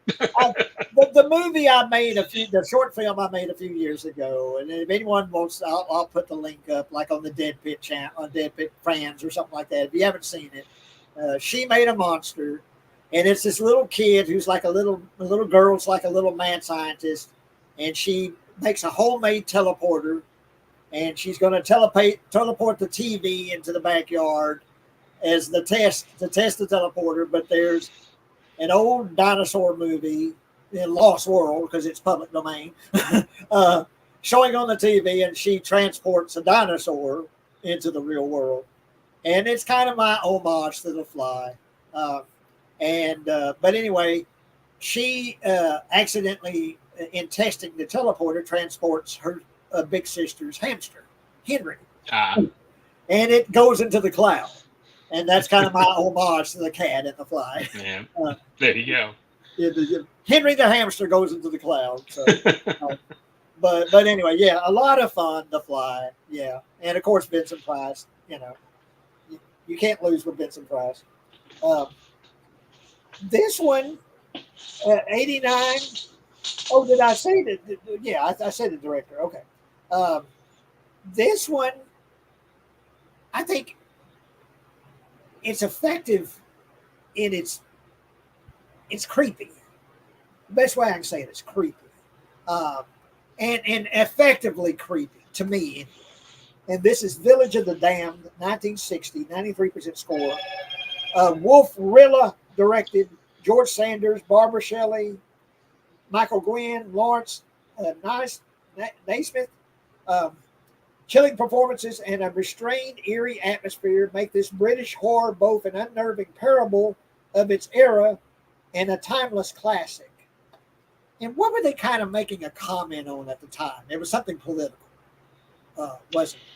The movie I made the short film I made a few years ago, and if anyone wants, I'll put the link up, like on the Dead Pit channel, on Dead Pit Fans or something like that. If you haven't seen it, She Made a Monster, and it's this little kid who's like a little girl's like a little mad scientist, and she makes a homemade teleporter, and she's going to teleport the TV into the backyard as the test to test the teleporter. But there's an old dinosaur movie in Lost World, because it's public domain, showing on the TV, and she transports a dinosaur into the real world. And it's kind of my homage to The Fly. But anyway, she accidentally, in testing the teleporter, transports her big sister's hamster, Henry, and it goes into the cloud. And that's kind of my homage to the cat in The Fly. Yeah, there you go. Henry the hamster goes into the cloud. So, but anyway, yeah, a lot of fun. The Fly, yeah, and of course Vincent Price. You can't lose with Vincent Price. This one, 89. Oh, did I say that? Yeah, I said the director. Okay. This one, I think it's effective in it's creepy. The best way I can say it's creepy. And effectively creepy to me. Anyway. And this is Village of the Damned, 1960, 93% score. Wolf Rilla directed, George Sanders, Barbara Shelley, Michael Gwynn, Lawrence Naismith. Chilling performances and a restrained, eerie atmosphere make this British horror both an unnerving parable of its era and a timeless classic. And what were they kind of making a comment on at the time? It was something political, wasn't it?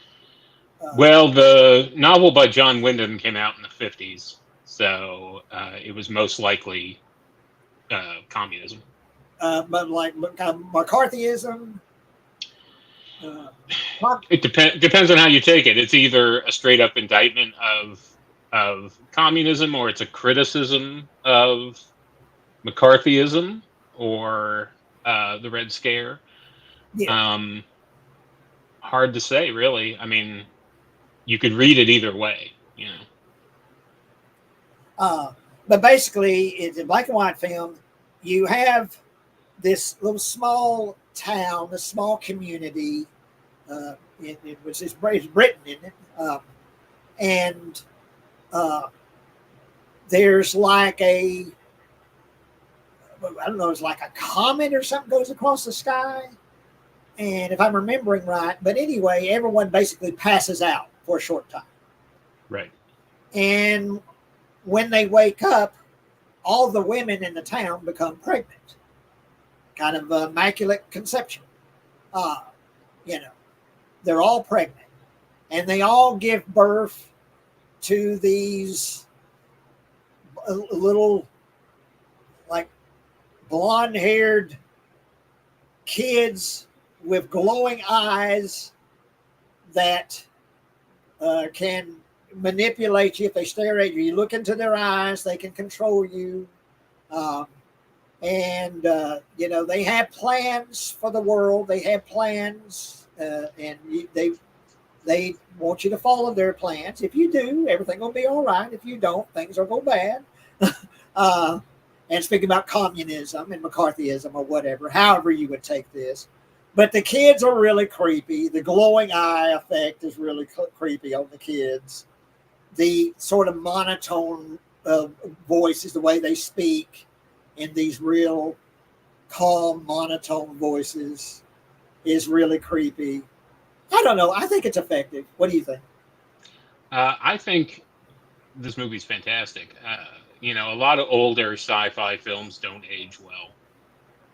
Well, the novel by John Wyndham came out in the 50s, so it was most likely communism. But like McCarthyism. It depends on how you take it. It's either a straight up indictment of communism, or it's a criticism of McCarthyism or the Red Scare. Yeah. Hard to say, really. I mean, you could read it either way, But basically, it's a black and white film. You have this little small town, this small community, which is Britain, isn't it? And there's like I don't know, it's like a comet or something goes across the sky. And if I'm remembering right, but anyway, everyone basically passes out for a short time. Right. And when they wake up, all the women in the town become pregnant. Kind of immaculate conception. They're all pregnant. And they all give birth to these little, like, blonde-haired kids with glowing eyes that can manipulate you if they stare at you. You look into their eyes, they can control you. They have plans for the world. They have plans, and they want you to follow their plans. If you do, everything will be all right. If you don't, things will go bad. And speaking about communism and McCarthyism or whatever, however you would take this. But the kids are really creepy. The glowing eye effect is really creepy on the kids. The sort of monotone voices, the way they speak in these real calm, monotone voices is really creepy. I don't know. I think it's effective. What do you think? I think this movie's fantastic. A lot of older sci-fi films don't age well,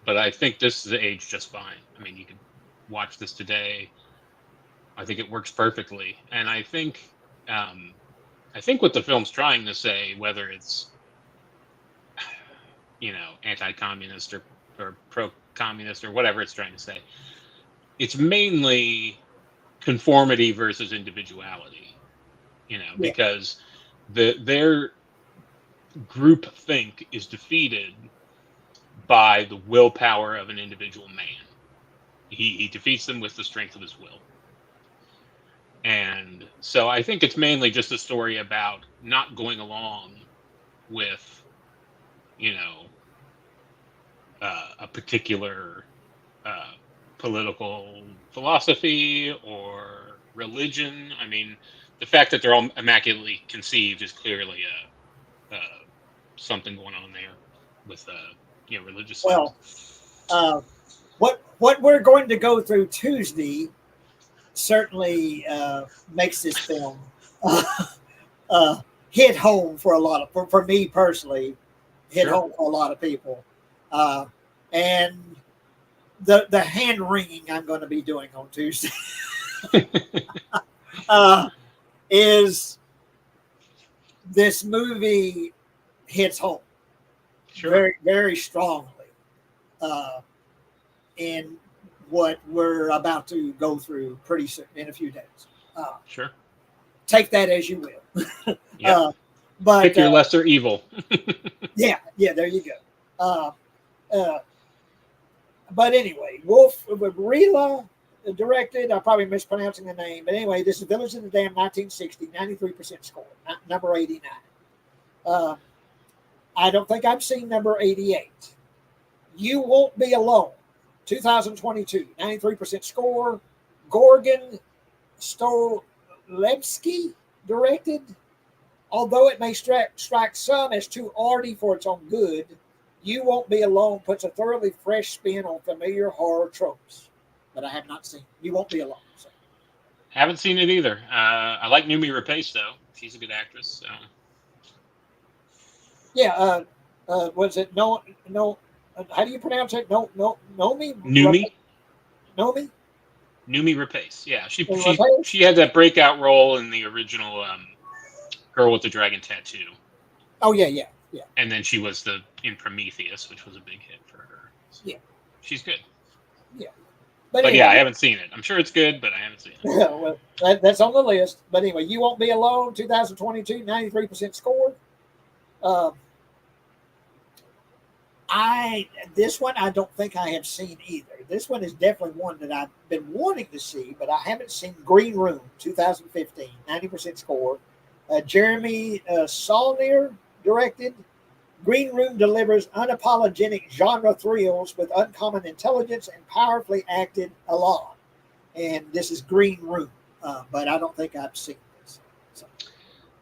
but I think this is aged just fine. I mean, you could watch this today. I think it works perfectly, and I think what the film's trying to say, whether it's anti-communist or pro-communist or whatever it's trying to say, it's mainly conformity versus individuality. Because their group think is defeated by the willpower of an individual man. He defeats them with the strength of his will. And so I think it's mainly just a story about not going along with, a particular political philosophy or religion. I mean, the fact that they're all immaculately conceived is clearly something going on there with religious Well, stuff. what we're going to go through Tuesday certainly makes this film hit home for a lot of for me personally, hit Sure. home for a lot of people, and the hand wringing I'm going to be doing on Tuesday is this movie hits home Sure. very, very strongly in what we're about to go through pretty soon in a few days. Sure. Take that as you will. Yeah. But pick your lesser evil. yeah, there you go. But anyway, Wolf Rila directed. I'm probably mispronouncing the name, but anyway, this is Village of the Damned, 1960, 93% score, number 89. I don't think I've seen number 88. You Won't Be Alone, 2022, 93% score. Gorgon Stolevsky directed. Although it may strike some as too arty for its own good, You Won't Be Alone puts a thoroughly fresh spin on familiar horror tropes. But I have not seen You Won't Be Alone. So. Haven't seen it either. I like Noomi Rapace though. She's a good actress. So. Yeah. Was it no? How do you pronounce it? Nomi. Noomi. Nomi. Noomi Rapace. Yeah, she had that breakout role in the original Girl with the Dragon Tattoo. Oh yeah. And then she was in Prometheus, which was a big hit for her. So yeah, she's good. Yeah, but anyway, yeah, I haven't seen it. I'm sure it's good, but I haven't seen it. Well, that's on the list. But anyway, You Won't Be Alone, 2022, 93% score. This one I don't think I have seen either. This one is definitely one that I've been wanting to see, but I haven't seen. Green Room, 2015, 90% score. Jeremy Saulnier directed. Green Room delivers unapologetic genre thrills with uncommon intelligence and powerfully acted along. And this is Green Room, but I don't think I've seen this. So.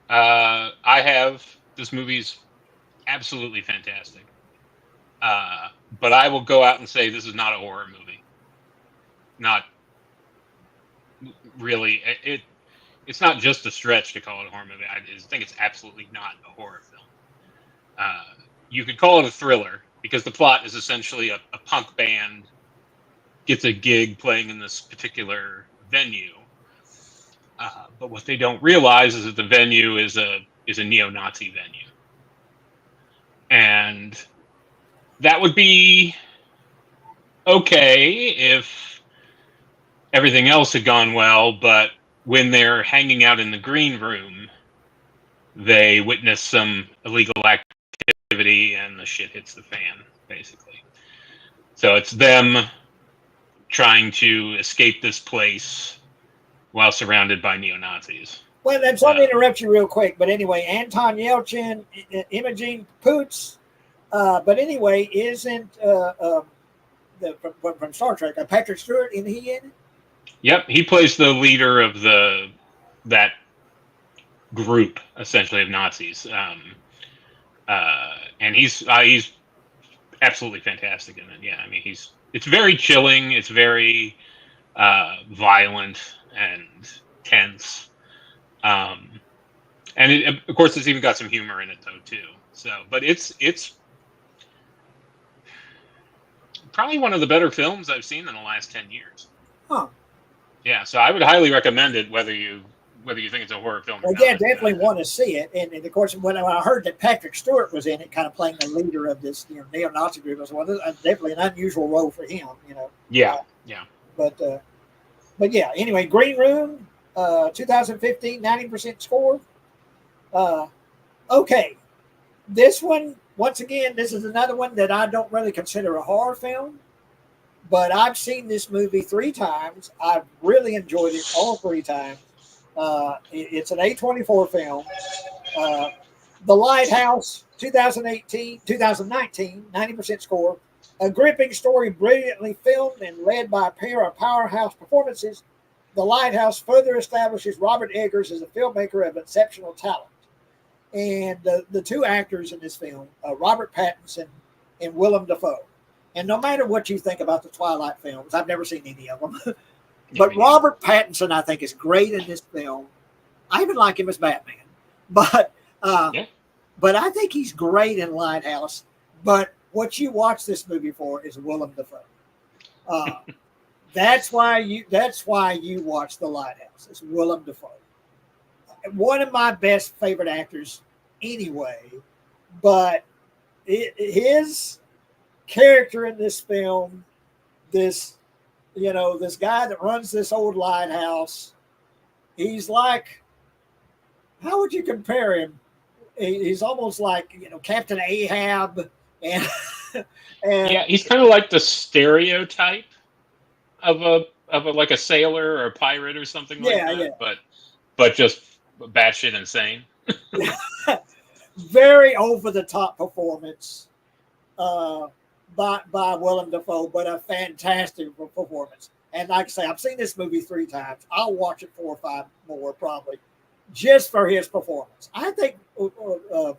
I have. This movie's absolutely fantastic. But I will go out and say this is not a horror movie. Not really. It's not just a stretch to call it a horror movie. I think it's absolutely not a horror film. You could call it a thriller because the plot is essentially a punk band gets a gig playing in this particular venue. But what they don't realize is that the venue is a neo-Nazi venue. And that would be okay if everything else had gone well, but when they're hanging out in the green room, they witness some illegal activity and the shit hits the fan, basically. So it's them trying to escape this place while surrounded by neo-Nazis. Well, let me interrupt you real quick. But anyway, Anton Yelchin, Imogen Poots. But anyway, isn't from Star Trek Patrick Stewart in he in it? Yep, he plays the leader of that group essentially of Nazis, and he's absolutely fantastic in it. Yeah, I mean it's very chilling, it's very violent and tense, and of course it's even got some humor in it though too. So, but it's probably one of the better films I've seen in the last 10 years. Huh. Yeah, so I would highly recommend it, whether you think it's a horror film or not. Yeah, definitely want to see it. And of course, when I heard that Patrick Stewart was in it, kind of playing the leader of this neo-Nazi group, I was this is definitely an unusual role for him. Yeah. But yeah. Anyway, Green Room, 2015, 90% score. Okay, this one once again, this is another one that I don't really consider a horror film. But I've seen this movie 3 times. I've really enjoyed it all 3 times. It's an A24 film. The Lighthouse, 2019, 90% score. A gripping story brilliantly filmed and led by a pair of powerhouse performances, The Lighthouse further establishes Robert Eggers as a filmmaker of exceptional talent. And the two actors in this film, Robert Pattinson and Willem Dafoe. And no matter what you think about the Twilight films, I've never seen any of them, but Robert Pattinson, I think, is great in this film. I even like him as Batman, but Yeah. but I think he's great in Lighthouse. But what you watch this movie for is Willem Dafoe. That's why you watch The Lighthouse. It's Willem Dafoe, one of my best favorite actors, anyway. But his character in this film, this guy that runs this old lighthouse, he's like, how would you compare him? He's almost like Captain Ahab, and yeah, he's kind of like the stereotype of a like a sailor or a pirate or something like that. Yeah. But just batshit insane. Very over the top performance by Willem Dafoe, but a fantastic performance. And like I say, I've seen this movie 3 times. I'll watch it 4 or 5 more probably, just for his performance. I think Robert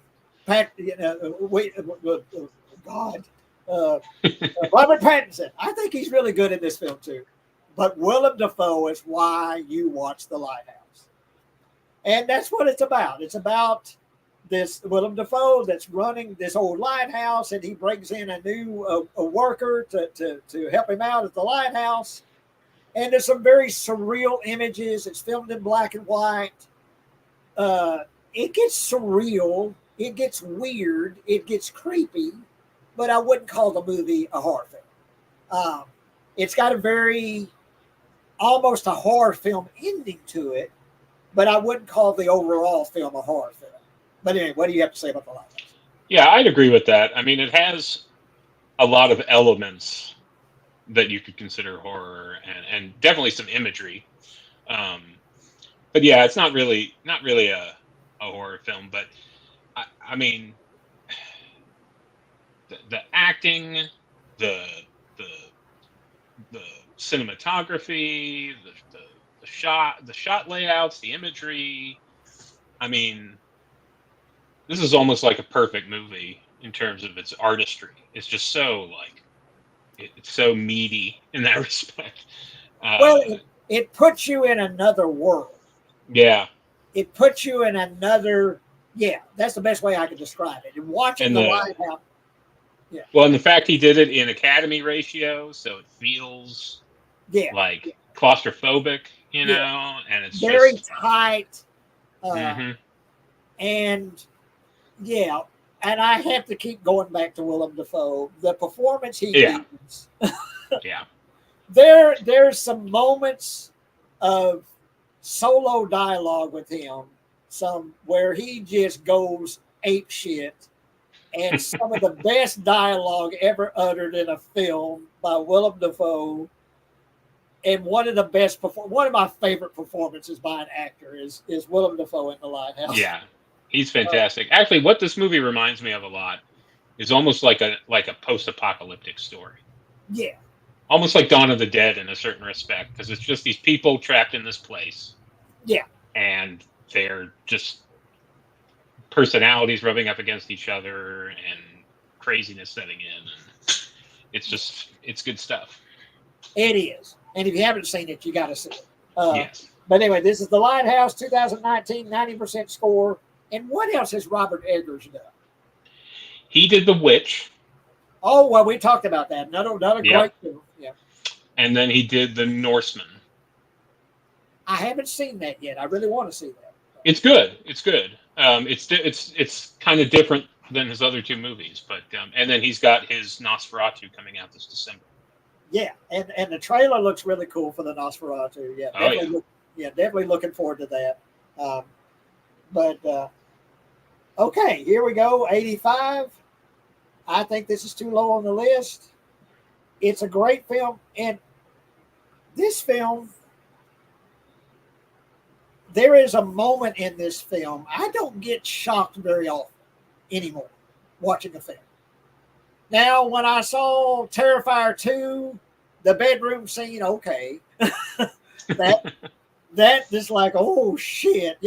Pattinson, I think he's really good in this film too. But Willem Dafoe is why you watch The Lighthouse. And that's what it's about. It's about this Willem Dafoe that's running this old lighthouse, and he brings in a new a worker to help him out at the lighthouse. And there's some very surreal images. It's filmed in black and white. It gets surreal. It gets weird. It gets creepy. But I wouldn't call the movie a horror film. It's got a very, almost a horror film ending to it, but I wouldn't call the overall film a horror film. But anyway, what do you have to say about The Lighthouse? Yeah, I'd agree with that. I mean, it has a lot of elements that you could consider horror, and definitely some imagery. But yeah, it's not really a horror film. But I mean, the acting, the cinematography, the shot layouts, the imagery. I mean, this is almost like a perfect movie in terms of its artistry. It's just so it's so meaty in that respect. Well, it puts you in another world. Yeah. It puts you in another. Yeah, that's the best way I could describe it. And watching The Lighthouse. Yeah. Well, and the fact he did it in Academy ratio, so it feels like claustrophobic, and it's very just tight. And yeah, and I have to keep going back to Willem Dafoe. The performance he gives. Yeah. There's some moments of solo dialogue with him, some where he just goes ape shit. And some of the best dialogue ever uttered in a film by Willem Dafoe, and one of my favorite performances by an actor is Willem Dafoe in The Lighthouse. Yeah, he's fantastic. Actually, what this movie reminds me of a lot is almost like a post-apocalyptic story. Yeah, almost like Dawn of the Dead in a certain respect, because it's just these people trapped in this place. Yeah, and they're just personalities rubbing up against each other and craziness setting in, and it's good stuff. It is, and if you haven't seen it, you got to see it. Yes. But anyway, this is The Lighthouse, 2019, 90% score. And what else has Robert Eggers done? He did The Witch. Oh, well, we talked about that. Another great film. Yeah. And then he did The Norseman. I haven't seen that yet. I really want to see that. It's good. It's good. It's kind of different than his other 2 movies, but and then he's got his Nosferatu coming out this December. Yeah, and the trailer looks really cool for the Nosferatu. Yeah, definitely looking forward to that. But okay, here we go. 85. I think this is too low on the list. It's a great film, and this film. There is a moment in this film. I don't get shocked very often anymore watching a film. Now, when I saw Terrifier 2, the bedroom scene, okay, that that just like, oh shit,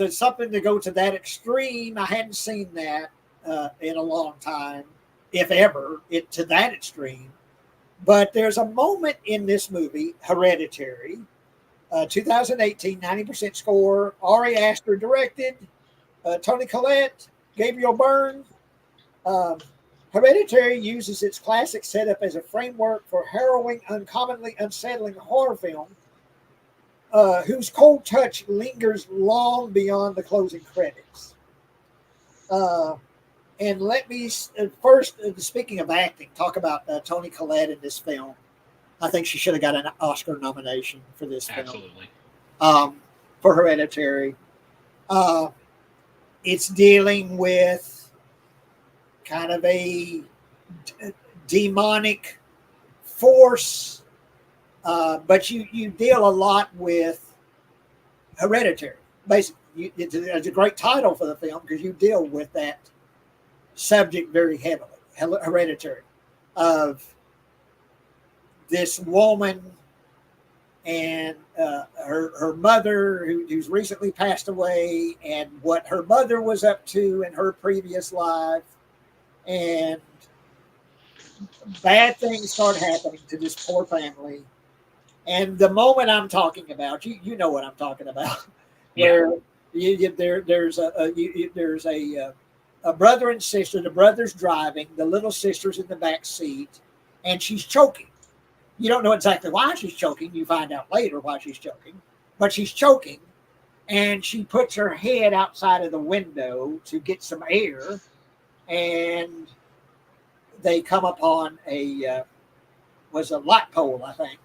something to go to that extreme. I hadn't seen that in a long time, if ever, it to that extreme. But there's a moment in this movie, Hereditary, 2018, 90% score. Ari Aster directed, Tony Collette, Gabriel Byrne. Um, Hereditary uses its classic setup as a framework for harrowing, uncommonly unsettling horror film, whose cold touch lingers long beyond the closing credits. Uh, and let me first, speaking of acting, talk about Toni Collette in this film. I think she should have got an Oscar nomination for this film. Absolutely. For Hereditary. It's dealing with kind of a demonic force, but you deal a lot with Hereditary. Basically, it's a great title for the film because you deal with that subject very heavily. Hereditary, of this woman and her mother who's recently passed away, and what her mother was up to in her previous life, and bad things start happening to this poor family. And the moment I'm talking about, you know what I'm talking about, where there's a brother and sister. The brother's driving, the little sister's in the back seat, and she's choking. You don't know exactly why she's choking. You find out later why she's choking, but she's choking, and she puts her head outside of the window to get some air, and they come upon a light pole, I think,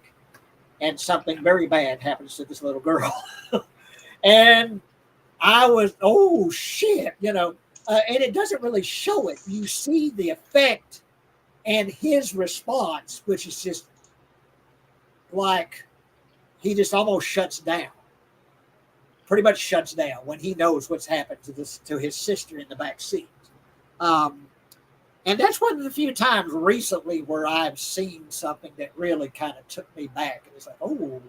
and something very bad happens to this little girl. And I was, oh shit, and it doesn't really show it. You see the effect and his response, which is just like he just almost shuts down. Pretty much shuts down when he knows what's happened to his sister in the back seat. And that's one of the few times recently where I've seen something that really kind of took me back. And it's like, oh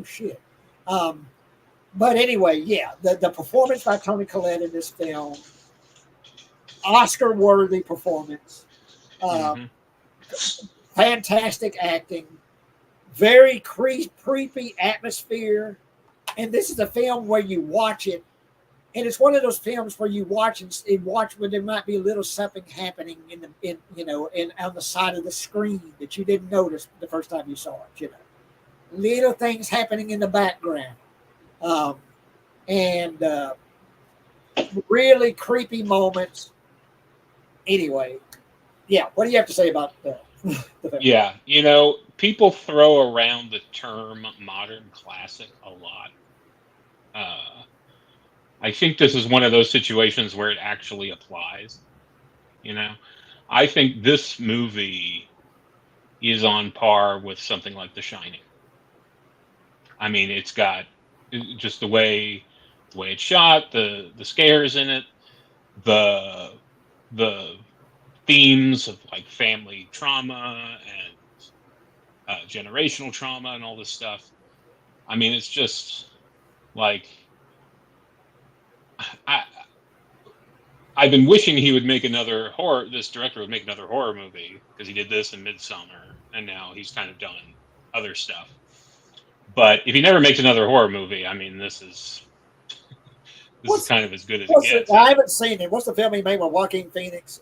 shit. But anyway, yeah, the performance by Toni Collette in this film, Oscar-worthy performance, fantastic acting, very creepy atmosphere. And this is a film where you watch it, and it's one of those films where you watch when there might be a little something happening on the side of the screen that you didn't notice the first time you saw it. Little things happening in the background, and really creepy moments. Anyway, yeah. What do you have to say about the film? Yeah, people throw around the term modern classic a lot. I think this is one of those situations where it actually applies. I think this movie is on par with something like The Shining. I mean, it's got just the way it's shot, the scares in it, the themes of like family trauma and generational trauma and all this stuff. I mean, it's just like I've been wishing he would make another horror. This director would make another horror movie because he did this in Midsommar, and now he's kind of done other stuff. But if he never makes another horror movie, I mean, this is kind of as good as it gets. I haven't seen it. What's the film he made with Joaquin Phoenix?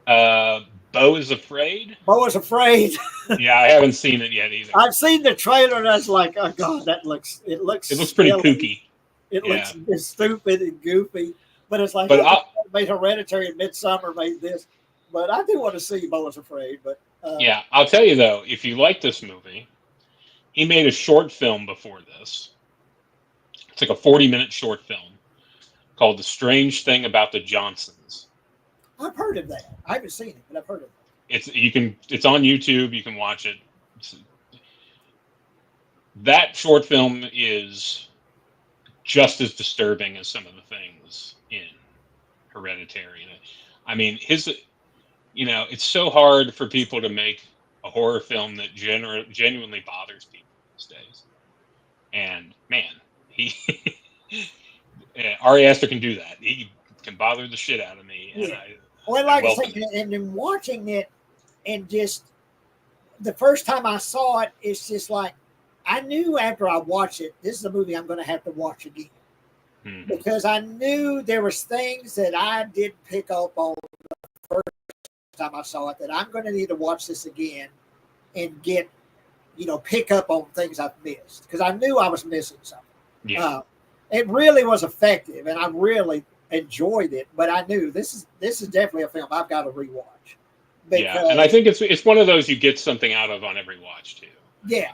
Beau is Afraid. Beau is Afraid. Yeah, I haven't seen it yet either. I've seen the trailer, and I was like, oh god, it looks pretty kooky. It looks stupid and goofy, but it's like, made Hereditary and Midsommar made this. But I do want to see Beau is Afraid. But yeah, I'll tell you though, if you like this movie, he made a short film before this. It's like a 40-minute short film called The Strange Thing About the Johnsons. I've heard of that. I haven't seen it, but I've heard of it. It's on YouTube. You can watch it. That short film is just as disturbing as some of the things in Hereditary. I mean, it's so hard for people to make a horror film that genuinely bothers people these days. And man, he Ari Aster can do that. He can bother the shit out of me. And Yeah. Well, like I welcome say, and then watching it, and just the first time I saw it, it's just like I knew after I watched it, this is a movie I'm going to have to watch again. Because I knew there was things that I didn't pick up on the first time I saw it that I'm going to need to watch this again and get, pick up on things I've missed, because I knew I was missing something. Yeah. It really was effective, and I really enjoyed it. But I knew this is definitely a film I've got to rewatch. Yeah, and I think it's one of those you get something out of on every watch too. Yeah,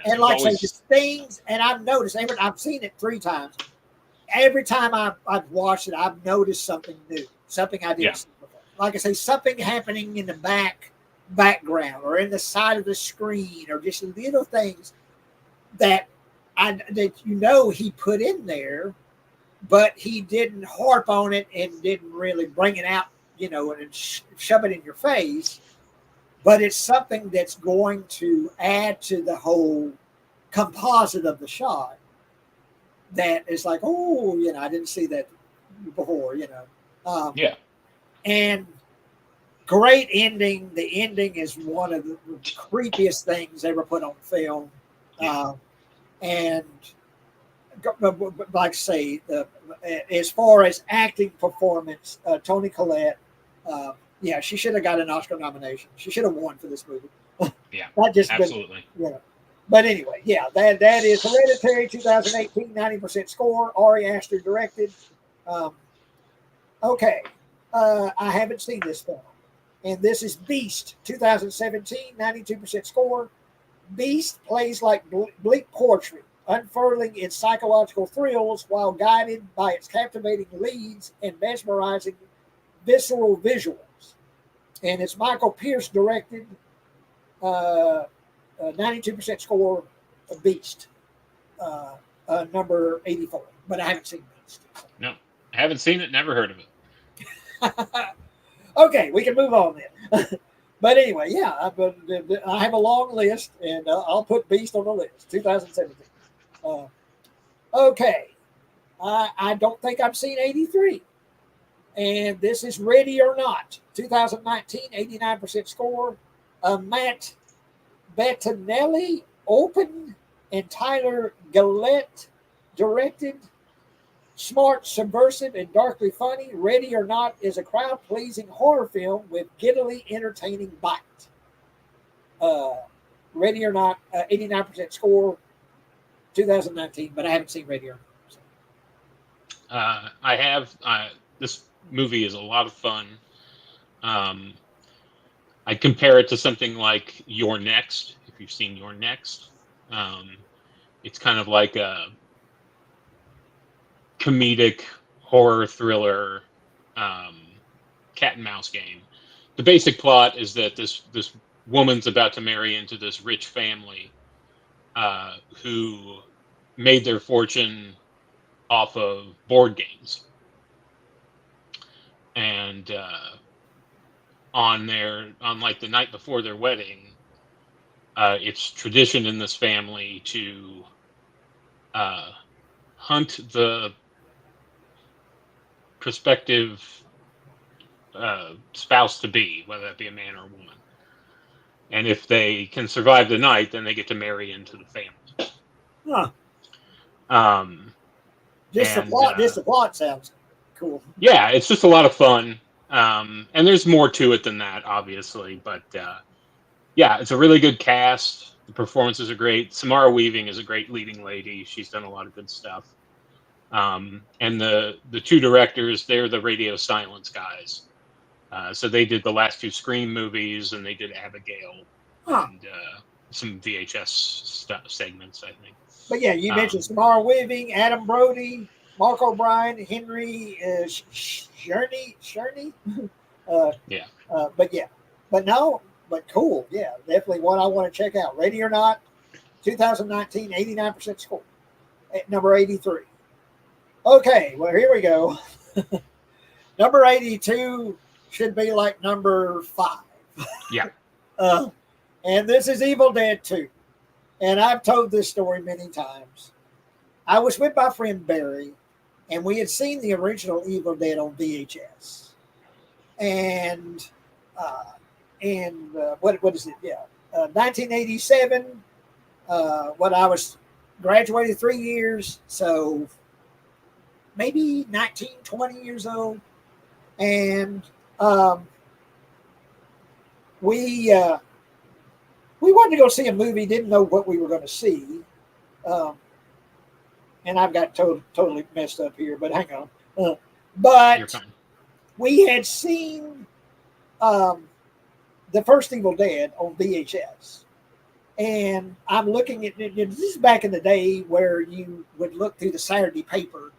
and like I say, just things, and I've noticed. I've seen it 3 times. Every time I've watched it, I've noticed something new, something I didn't see before. Like I say, something happening in the background or in the side of the screen, or just little things that he put in there, but he didn't harp on it and didn't really bring it out, and shove it in your face. But it's something that's going to add to the whole composite of the shot. That is like, oh, I didn't see that before, And great ending. The ending is one of the creepiest things ever put on film. And like I say, as far as acting performance, Toni Collette, she should have got an Oscar nomination. She should have won for this movie. Yeah, not just absolutely. But anyway, that is Hereditary, 2018, 90% score. Ari Aster directed. Okay, I haven't seen this film, and this is Beast, 2017, 92% score. Beast plays like bleak poetry, unfurling its psychological thrills while guided by its captivating leads and mesmerizing visceral visuals. And it's Michael Pierce directed, 92% score of Beast, number 84. But I haven't seen Beast. No, I haven't seen it, never heard of it. Okay, we can move on then. But anyway, I have a long list, and I'll put Beast on the list, 2017. Okay, I don't think I've seen 83. And this is Ready or Not, 2019, 89% score. Matt Bettinelli opened and Tyler Gillette directed. Smart, subversive, and darkly funny, Ready or Not is a crowd-pleasing horror film with giddily entertaining bite. Ready or Not, 89% score, 2019, but I haven't seen Ready or Not. I have. This movie is a lot of fun. I compare it to something like You're Next, if you've seen You're Next. It's kind of like a comedic horror thriller cat and mouse game. The basic plot is that this woman's about to marry into this rich family who made their fortune off of board games. And on like the night before their wedding, it's tradition in this family to hunt the prospective spouse to be, whether that be a man or a woman. And if they can survive the night, then they get to marry into the family. Huh. The plot sounds cool. Yeah, it's just a lot of fun. And there's more to it than that, obviously. But it's a really good cast. The performances are great. Samara Weaving is a great leading lady. She's done a lot of good stuff. And the 2 directors, they're the Radio Silence guys. So they did the last 2 Scream movies, and they did Abigail and some VHS segments, I think. But you mentioned Samara Weaving, Adam Brody, Mark O'Brien, Henry Czerny. But cool. Yeah, definitely one I want to check out. Ready or Not, 2019, 89% score. At number 83. Okay, well, here we go. Number 82, should be like number 5. Yeah. And this is Evil Dead 2. And I've told this story many times. I was with my friend Barry, and we had seen the original Evil Dead on VHS. And what is it? Yeah, 1987. When I was graduated 3 years, so maybe 19, 20 years old, and we wanted to go see a movie. Didn't know what we were going to see. And I've got totally messed up here, but hang on. But we had seen the first Evil Dead on VHS. And I'm looking at it. This is back in the day where you would look through the Saturday paper.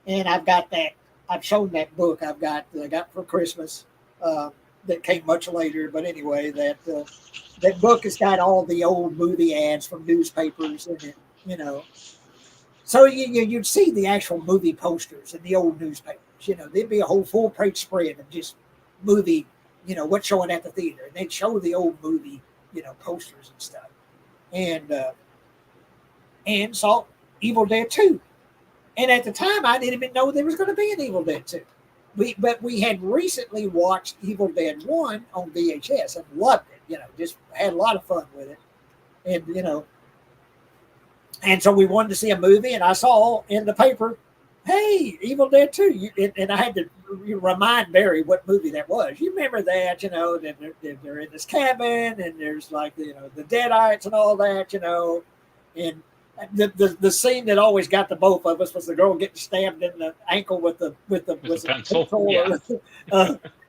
And I've shown that book I got for Christmas that came much later. But anyway, that book has got all the old movie ads from newspapers in it, you know. So you'd see the actual movie posters in the old newspapers. You know, there'd be a whole full-page spread of just movie, you know, what's showing at the theater. And they'd show the old movie, you know, posters and stuff. And saw Evil Dead 2. And at the time, I didn't even know there was going to be an Evil Dead 2. But we had recently watched Evil Dead 1 on VHS and loved it. You know, just had a lot of fun with it. And, you know, and so we wanted to see a movie, and I saw in the paper, hey, Evil Dead 2. And I had to remind Barry what movie that was. You remember that, you know, that they're in this cabin, and there's like, you know, the Deadites and all that, you know. And the scene that always got the both of us was the girl getting stabbed in the ankle with the pencil. Yeah.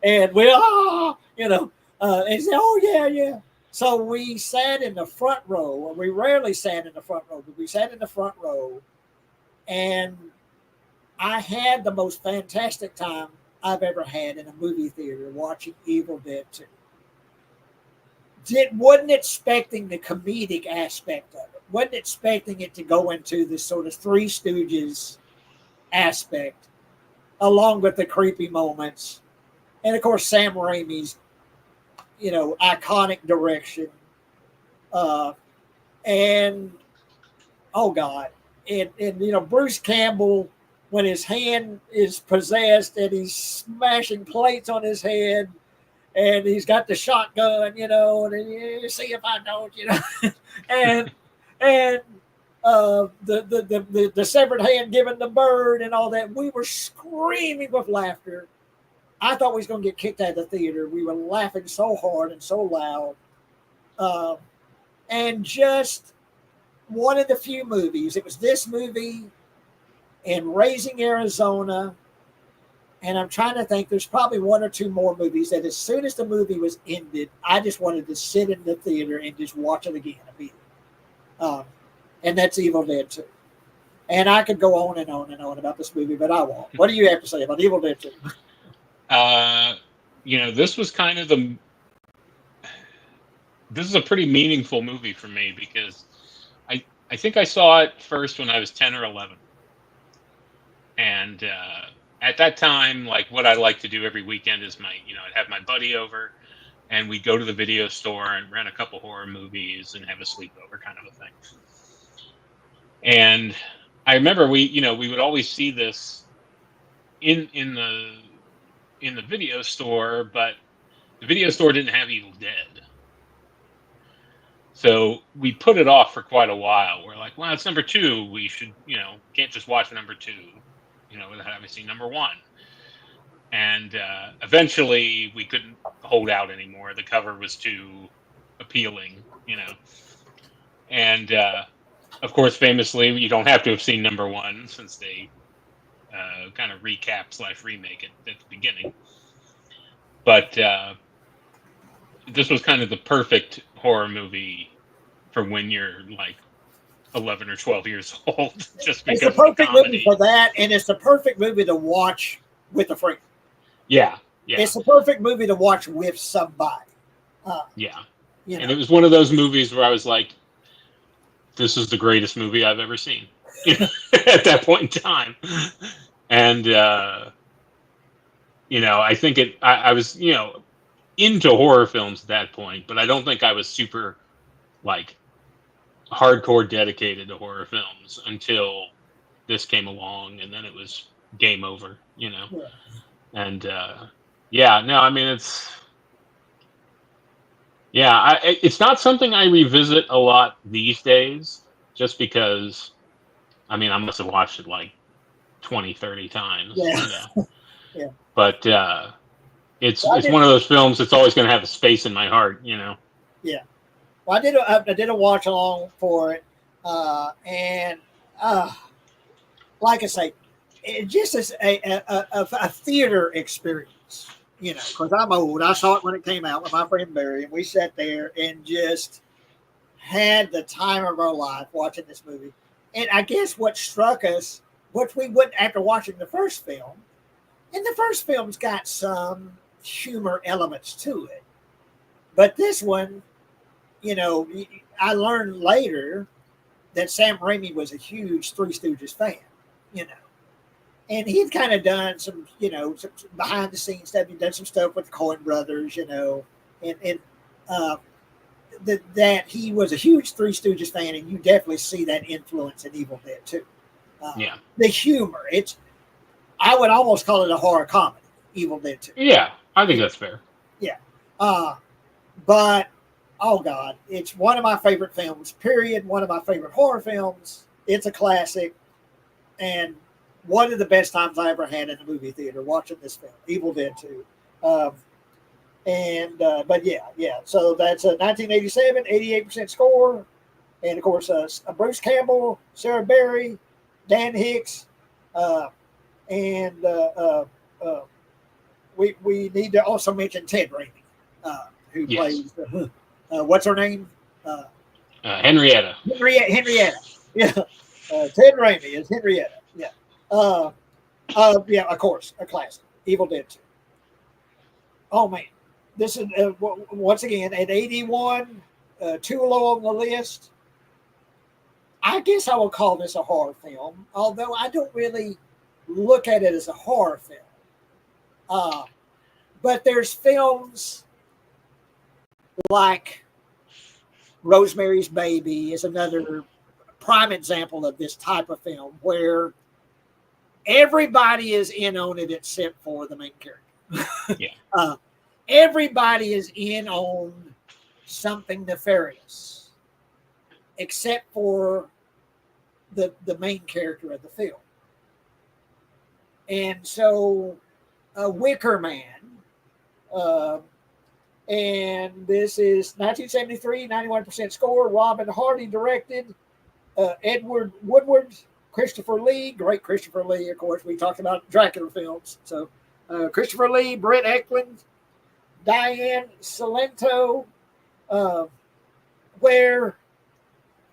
And we, you know, and he said, oh, yeah. So we sat in the front row, and we rarely sat in the front row, but we sat in the front row, and I had the most fantastic time I've ever had in a movie theater watching Evil Dead 2. Wasn't expecting the comedic aspect of it. Wasn't expecting it to go into this sort of Three Stooges aspect, along with the creepy moments. And, of course, Sam Raimi's, you know, iconic direction. And, oh, God. And, you know, Bruce Campbell, when his hand is possessed and he's smashing plates on his head, and he's got the shotgun, you know, and you see if I don't, you know, and the severed hand giving the bird and all that. We were screaming with laughter. I thought we was going to get kicked out of the theater. We were laughing so hard and so loud. And just one of the few movies, it was this movie and Raising Arizona. And I'm trying to think, there's probably one or two more movies that as soon as the movie was ended, I just wanted to sit in the theater and just watch it again immediately. And that's Evil Dead 2. And I could go on and on and on about this movie, but I won't. What do you have to say about Evil Dead 2? You know, this was kind of this is a pretty meaningful movie for me because I think I saw it first when I was 10 or 11. And at that time, like what I like to do every weekend is I'd have my buddy over and we'd go to the video store and rent a couple horror movies and have a sleepover kind of a thing. And I remember we would always see this in the video store, but the video store didn't have Evil Dead. So we put it off for quite a while. We're like, well, it's number 2. We should, can't just watch number 2, without having seen number 1. And eventually we couldn't hold out anymore. The cover was too appealing, And of course, famously, you don't have to have seen number 1 since they kind of recap/remake it at the beginning. But this was kind of the perfect horror movie for when you're like 11 or 12 years old. Just because it's the perfect movie for that, and it's the perfect movie to watch with a friend. Yeah. It's the perfect movie to watch with somebody. And it was one of those movies where I was like, this is the greatest movie I've ever seen at that point in time. And, I think I was, into horror films at that point, but I don't think I was super like hardcore dedicated to horror films until this came along, and then it was game over. Yeah. And yeah, no, I mean it's not something I revisit a lot these days, just because I mean I must have watched it like 20, 30 times, Yeah. Yeah. But it's Well, it's one of those films that's always going to have a space in my heart. yeah. Well, I did a watch along for it, and like I say, it just is a theater experience. Because I'm old. I saw it when it came out with my friend Barry, and we sat there and just had the time of our life watching this movie. And I guess what struck us, which we wouldn't after watching the first film, and the first film's got some humor elements to it, but this one, I learned later that Sam Raimi was a huge Three Stooges fan, you know, and he'd kind of done some, some behind the scenes stuff. He'd done some stuff with the Coen brothers, and that he was a huge Three Stooges fan, and you definitely see that influence in Evil Dead too. Yeah. The humor, I would almost call it a horror comedy, Evil Dead 2. Yeah, I think that's fair. Yeah. But, oh God, it's one of my favorite films, period. One of my favorite horror films. It's a classic. And one of the best times I ever had in the movie theater watching this film, Evil Dead 2. But yeah. So that's a 1987, 88% score. And of course, Bruce Campbell, Sarah Berry, Dan Hicks, and we need to also mention Ted Raimi, who plays what's her name? Henrietta. Henrietta. Yeah. Ted Raimi is Henrietta. Yeah. Yeah. Of course, a classic, Evil Dead 2. Oh man, this is once again at 81, too low on the list. I guess I will call this a horror film, although I don't really look at it as a horror film. But there's films like Rosemary's Baby is another prime example of this type of film where everybody is in on it except for the main character. Yeah. Everybody is in on something nefarious except for the main character of the film. And so Wicker Man, and this is 1973, 91% score. Robin Hardy directed. Edward Woodward, Christopher Lee, great Christopher Lee, of course. We talked about Dracula films. So Christopher Lee, Brett Eklund, Diane Salento, where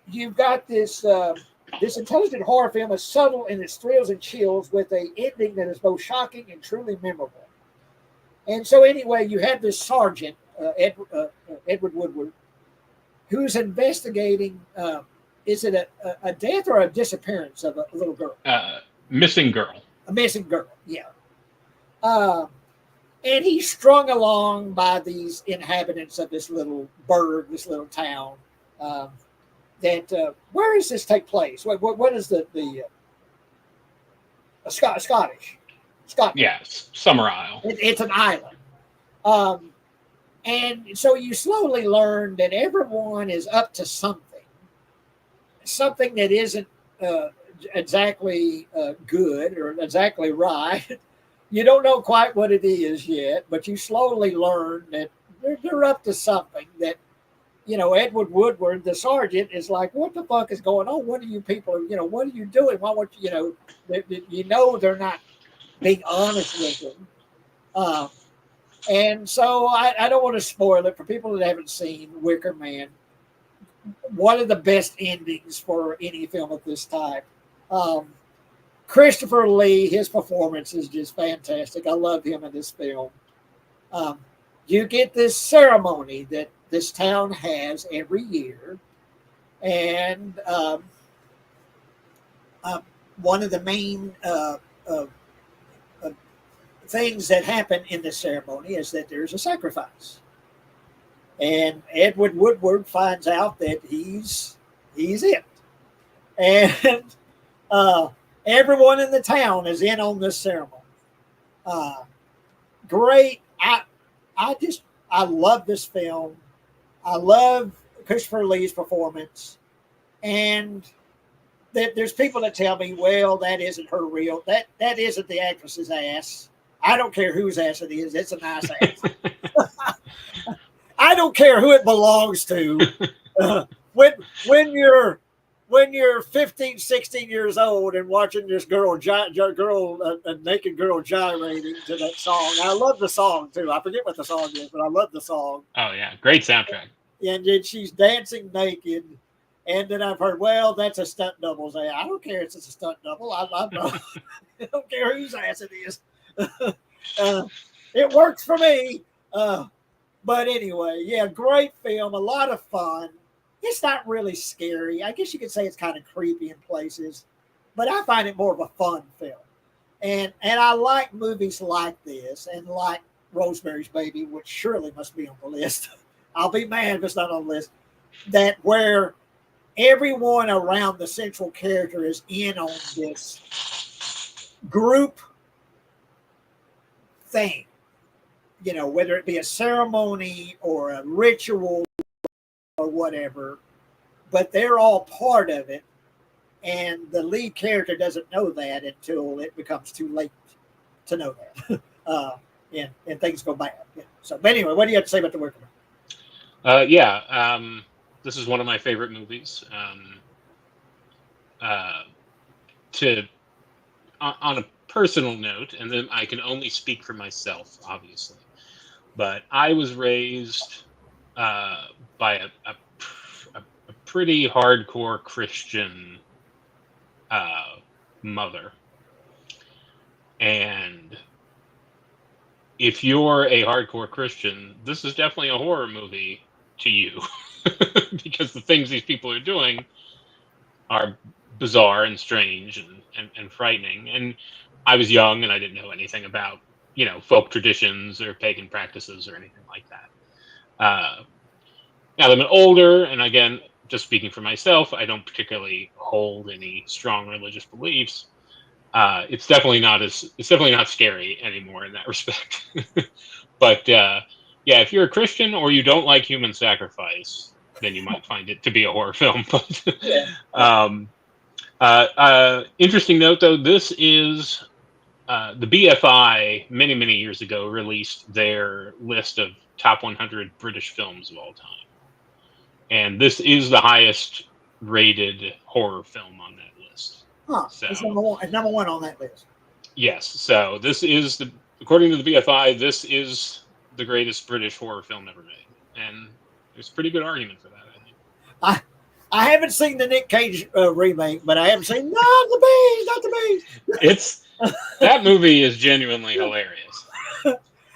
you've got this intelligent horror film is subtle in its thrills and chills with an ending that is both shocking and truly memorable. And so anyway, you have this sergeant, Edward Woodward, who's investigating, is it a death or a disappearance of a little girl? Missing girl. A missing girl, yeah. And he's strung along by these inhabitants of this little burg, this little town. Where does this take place? What is the Scottish? Scotland. Yes, Summer Isle. It's an island. And so you slowly learn that everyone is up to something that isn't exactly good or exactly right. You don't know quite what it is yet, but you slowly learn that they're up to something that, Edward Woodward, the sergeant, is like, what the fuck is going on? What are you people, what are you doing? Why would they're not being honest with them. And so I don't want to spoil it for people that haven't seen Wicker Man. One of the best endings for any film of this type. Christopher Lee, his performance is just fantastic. I love him in this film. You get this ceremony that this town has every year. And one of the main things that happen in the ceremony is that there's a sacrifice. And Edward Woodward finds out that he's it. And uh, everyone in the town is in on this ceremony. Uh, Great. I love this film. I love Christopher Lee's performance. And there's people that tell me, well, that isn't her real. That isn't the actress's ass. I don't care whose ass it is. It's a nice ass. I don't care who it belongs to. When you're 15, 16 years old and watching this a naked girl gyrating to that song. I love the song too. I forget what the song is, but I love the song. Oh yeah, great soundtrack. And then she's dancing naked. And then I've heard, well, that's a stunt double's ass. I don't care if it's a stunt double. I don't care whose ass it is. It works for me. But anyway, yeah, great film. A lot of fun. It's not really scary. I guess you could say it's kind of creepy in places. But I find it more of a fun film. And I like movies like this and like Rosemary's Baby, which surely must be on the list. I'll be mad if it's not on the list. That where everyone around the central character is in on this group thing, whether it be a ceremony or a ritual or whatever, but they're all part of it, and the lead character doesn't know that until it becomes too late to know that. And things go bad. So, but anyway, what do you have to say about The Worker? This is one of my favorite movies. On a personal note, and then I can only speak for myself, obviously, but I was raised by a pretty hardcore Christian mother, and if you're a hardcore Christian, this is definitely a horror movie to you. Because the things these people are doing are bizarre and strange and frightening. And I was young and I didn't know anything about, folk traditions or pagan practices or anything like that. Now that I'm older, and again, just speaking for myself, I don't particularly hold any strong religious beliefs. It's definitely not scary anymore in that respect. But if you're a Christian or you don't like human sacrifice, then you might find it to be a horror film. But interesting note, though, this is the BFI many, many years ago released their list of top 100 British films of all time. And this is the highest rated horror film on that list. Huh. So, it's number one on that list. Yes. So this is, according to the BFI, this is the greatest British horror film ever made. And there's a pretty good argument for that, I think. I haven't seen the Nick Cage remake, but I haven't seen not the bees. That movie is genuinely hilarious.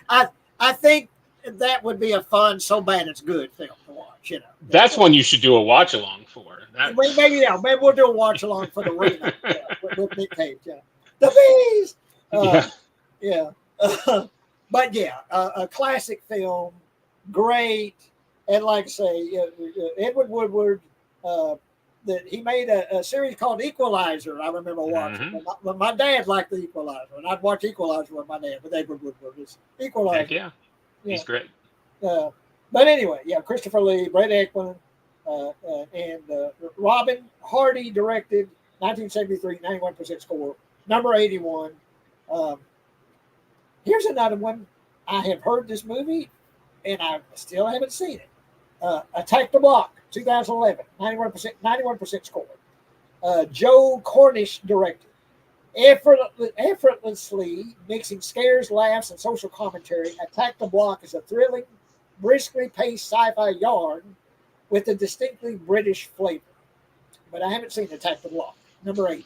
I think that would be a fun, so bad it's good film to watch. That's one you should do a watch along for. Maybe we'll do a watch along for the remake with Nick Cage. Yeah. The bees. But a classic film, great. And like I say, Edward Woodward, that he made a series called Equalizer. I remember watching. Mm-hmm. My dad liked the Equalizer, and I'd watch Equalizer with my dad. With Edward Woodward, it's Equalizer. Heck yeah, he's great. But anyway, Christopher Lee, Brett Eklund, and Robin Hardy directed. 1973, 91% score. Number 81. Here's another one. I have heard this movie, and I still haven't seen it. Attack the Block, 2011, 91% score. Joe Cornish directed. Effortlessly mixing scares, laughs, and social commentary, Attack the Block is a thrilling, briskly paced sci-fi yarn with a distinctly British flavor. But I haven't seen Attack the Block. Number 8.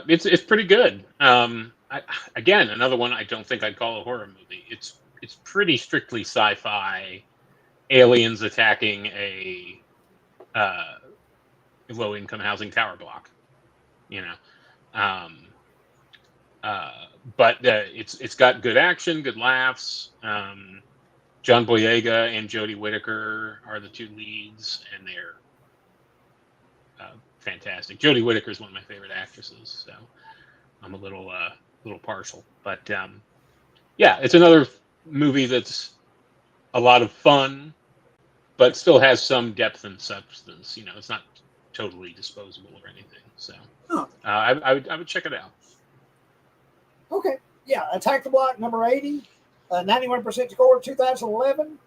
It's pretty good. Again, another one I don't think I'd call a horror movie. It's pretty strictly sci-fi. Aliens attacking a low-income housing tower block. But it's got good action, good laughs. John Boyega and Jodie Whittaker are the two leads, and they're fantastic. Jodie Whittaker is one of my favorite actresses, so I'm a little partial. But yeah, it's another movie that's a lot of fun, but still has some depth and substance. You know, it's not totally disposable or anything. So I would check it out. Okay. Yeah. Attack the Block, number 80, 91% score, 2011.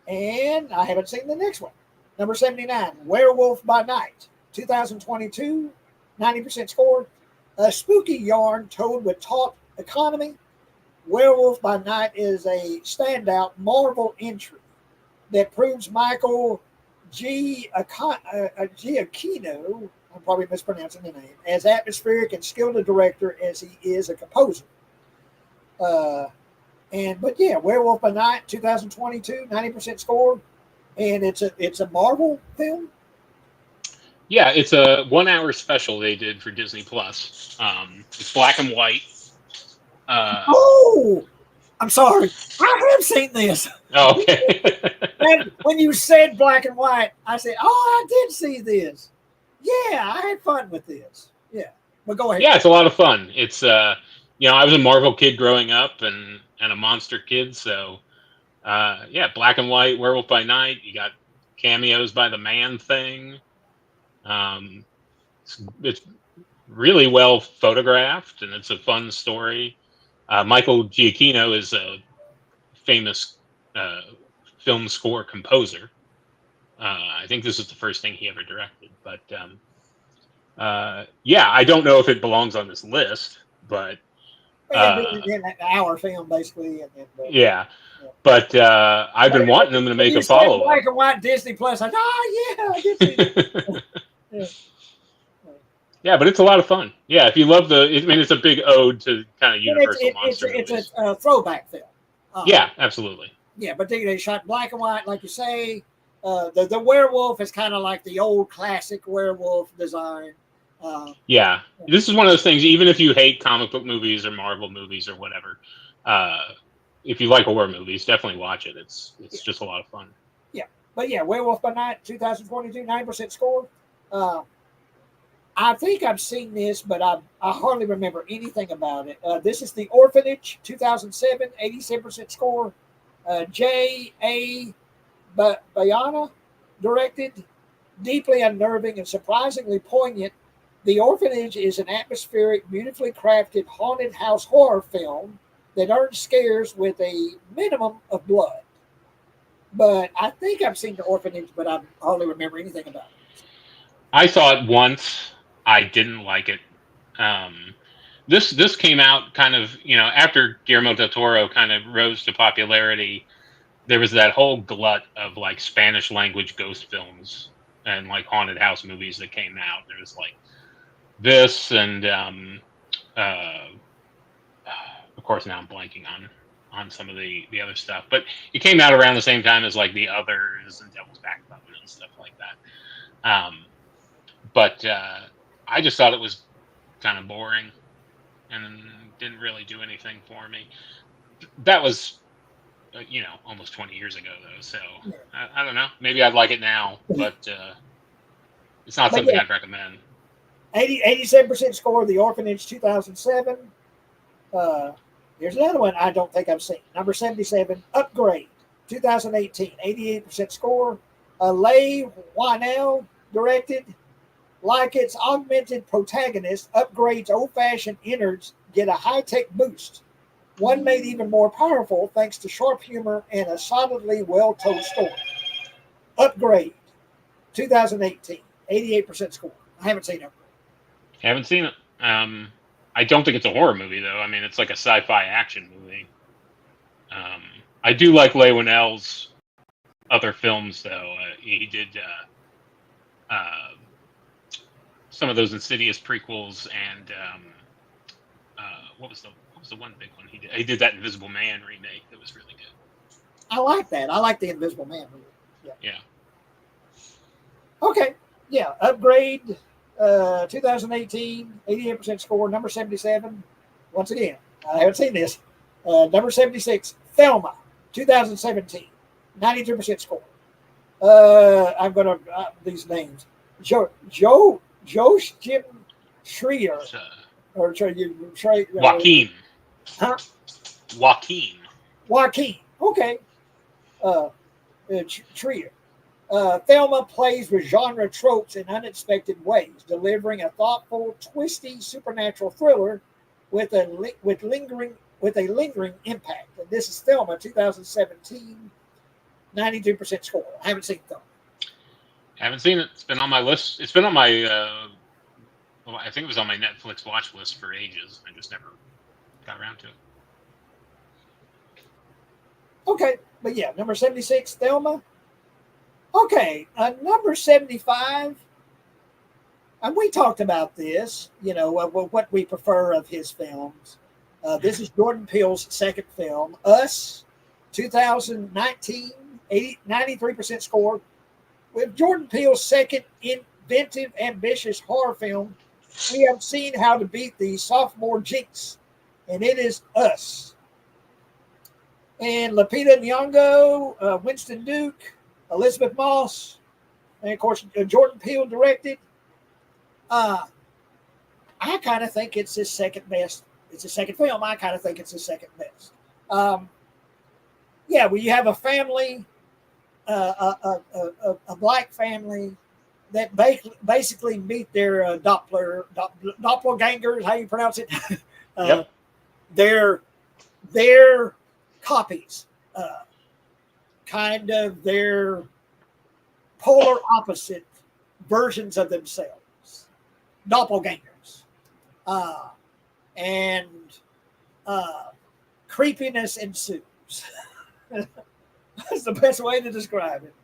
And I haven't seen the next one. Number 79, Werewolf by Night, 2022, 90% score. A spooky yarn told with taut economy. Werewolf by Night is a standout Marvel entry that proves Michael Giacchino, I'm probably mispronouncing the name, as atmospheric and skilled a director as he is a composer. But yeah, Werewolf by Night, 2022, 90% score, and it's a Marvel film. Yeah, it's a 1 hour special they did for Disney Plus. It's black and white. I'm sorry, I have seen this. Oh, okay. And when you said black and white, I said, "Oh, I did see this. Yeah, I had fun with this. Yeah, but go ahead. Yeah, it's a lot of fun. It's I was a Marvel kid growing up and a monster kid, so yeah, black and white, Werewolf by Night. You got cameos by the Man-Thing. It's really well photographed, and it's a fun story. Michael Giacchino is a famous film score composer. I think this is the first thing he ever directed, but yeah, I don't know if it belongs on this list, but In an hour film, basically. Yeah. But I've been wanting them to make a follow-up. Black and white Disney Plus. Like, yeah, I did see that. Yeah. Yeah, but it's a lot of fun. Yeah, if you love it's a big ode to kind of Universal monster movies. It's a throwback film. Yeah, absolutely. Yeah, but they shot black and white, like you say. The werewolf is kind of like the old classic werewolf design. Yeah, this is one of those things. Even if you hate comic book movies or Marvel movies or whatever, if you like horror movies, definitely watch it. It's just a lot of fun. Yeah, but yeah, Werewolf by Night, 2022, 9% score. I think I've seen this, but I hardly remember anything about it. This is The Orphanage, 2007, 87% score. J.A. Bayana directed, deeply unnerving and surprisingly poignant. The Orphanage is an atmospheric, beautifully crafted haunted house horror film that earns scares with a minimum of blood. But I think I've seen The Orphanage, but I hardly remember anything about it. I saw it once. I didn't like it. This came out kind of, after Guillermo del Toro kind of rose to popularity. There was that whole glut of like Spanish language ghost films and like haunted house movies that came out. There was like this and of course now I'm blanking on some of the other stuff. But it came out around the same time as like The Others and Devil's Backbone and stuff like that. But I just thought it was kind of boring and didn't really do anything for me. That was almost 20 years ago though, so I don't know. Maybe I'd like it now, but it's not something I'd recommend. 87% score, The Orphanage, 2007. Here's another one I don't think I've seen. Number 77, Upgrade, 2018, 88% score. Leigh Whannell directed. Like its augmented protagonist, Upgrade's old-fashioned innards get a high-tech boost. One made even more powerful thanks to sharp humor and a solidly well-told story. Upgrade, 2018, 88% score. I haven't seen it. Haven't seen it. I don't think it's a horror movie, though. I mean, it's like a sci-fi action movie. I do like Leigh Whannell's other films, though. He did some of those Insidious prequels, and what was the one big one he did? He did that Invisible Man remake that was really good. I like that. I like the Invisible Man movie. Yeah. Okay. Yeah. Upgrade. 2018, 88% score. Number 77. Once again, I haven't seen this. Number 76, Thelma, 2017, 93% score. I'm gonna these names. Josh Jim Schreier or Joaquin. Huh? Joaquin. Joaquin. Okay. Trier. Thelma plays with genre tropes in unexpected ways, delivering a thoughtful, twisty supernatural thriller with a lingering impact. And this is Thelma, 2017, 92% score. I haven't seen Thelma. Haven't seen it. It's been on my list. It's been on my. Well, I think it was on my Netflix watch list for ages. I just never got around to it. Okay, but yeah, number 76, Thelma. Okay, number 75, and we talked about this, what we prefer of his films. This is Jordan Peele's second film, Us, 2019, 93% score. With Jordan Peele's second inventive, ambitious horror film, we have seen how to beat the sophomore jinx, and it is Us. And Lupita Nyong'o, Winston Duke, Elizabeth Moss, and of course Jordan Peele directed. I kind of think it's his second best. It's his second film. I kind of think it's his second best. Yeah, well, you have a family, a black family that basically meet their doppelgangers. How you pronounce it? Yep. Their copies. Kind of their polar opposite versions of themselves, doppelgangers, and creepiness ensues. That's the best way to describe it.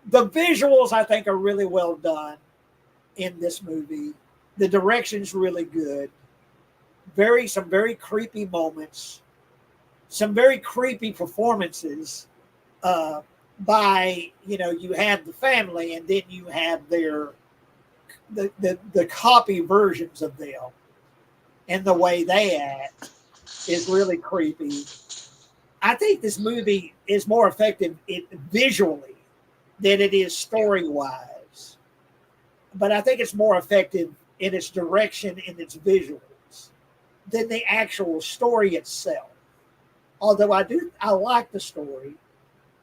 The visuals, I think, are really well done in this movie. The direction's really good. Some very creepy moments, some very creepy performances. You have the family, and then you have the copy versions of them, and the way they act is really creepy. I think this movie is more effective visually than it is story-wise, but I think it's more effective in its direction and its visuals than the actual story itself. Although I like the story.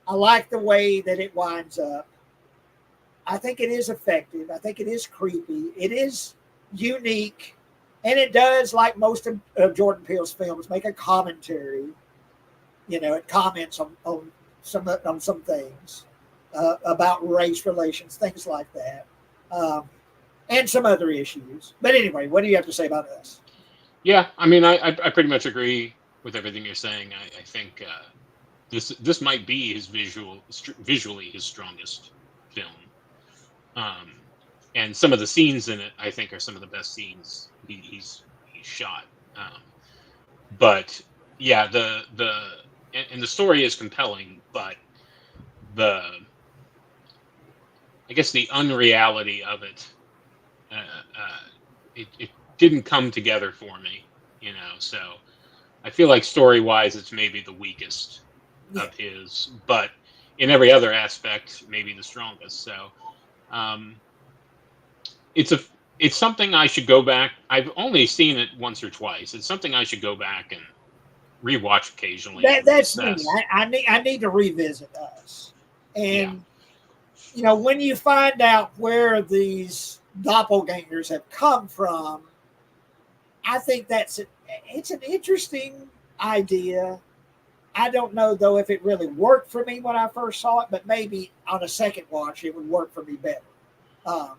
I like the way that it winds up. I think it is effective. I think it is creepy. It is unique. And it does, like most of Jordan Peele's films, make a commentary. It comments on some things about race relations, things like that, and some other issues. But anyway, what do you have to say about Us? Yeah, I mean, I pretty much agree with everything you're saying. I think this might be his visually his strongest film, and some of the scenes in it I think are some of the best scenes he's shot. But yeah, the story is compelling, but I guess the unreality of it, it didn't come together for me, So I feel like story-wise, it's maybe the weakest of his, but in every other aspect, maybe the strongest. So it's something I should go back. I've only seen it once or twice. It's something I should go back and rewatch occasionally. That's me. I need to revisit Us, and when you find out where these doppelgangers have come from, I think it's an interesting idea. I don't know, though, if it really worked for me when I first saw it, but maybe on a second watch it would work for me better. And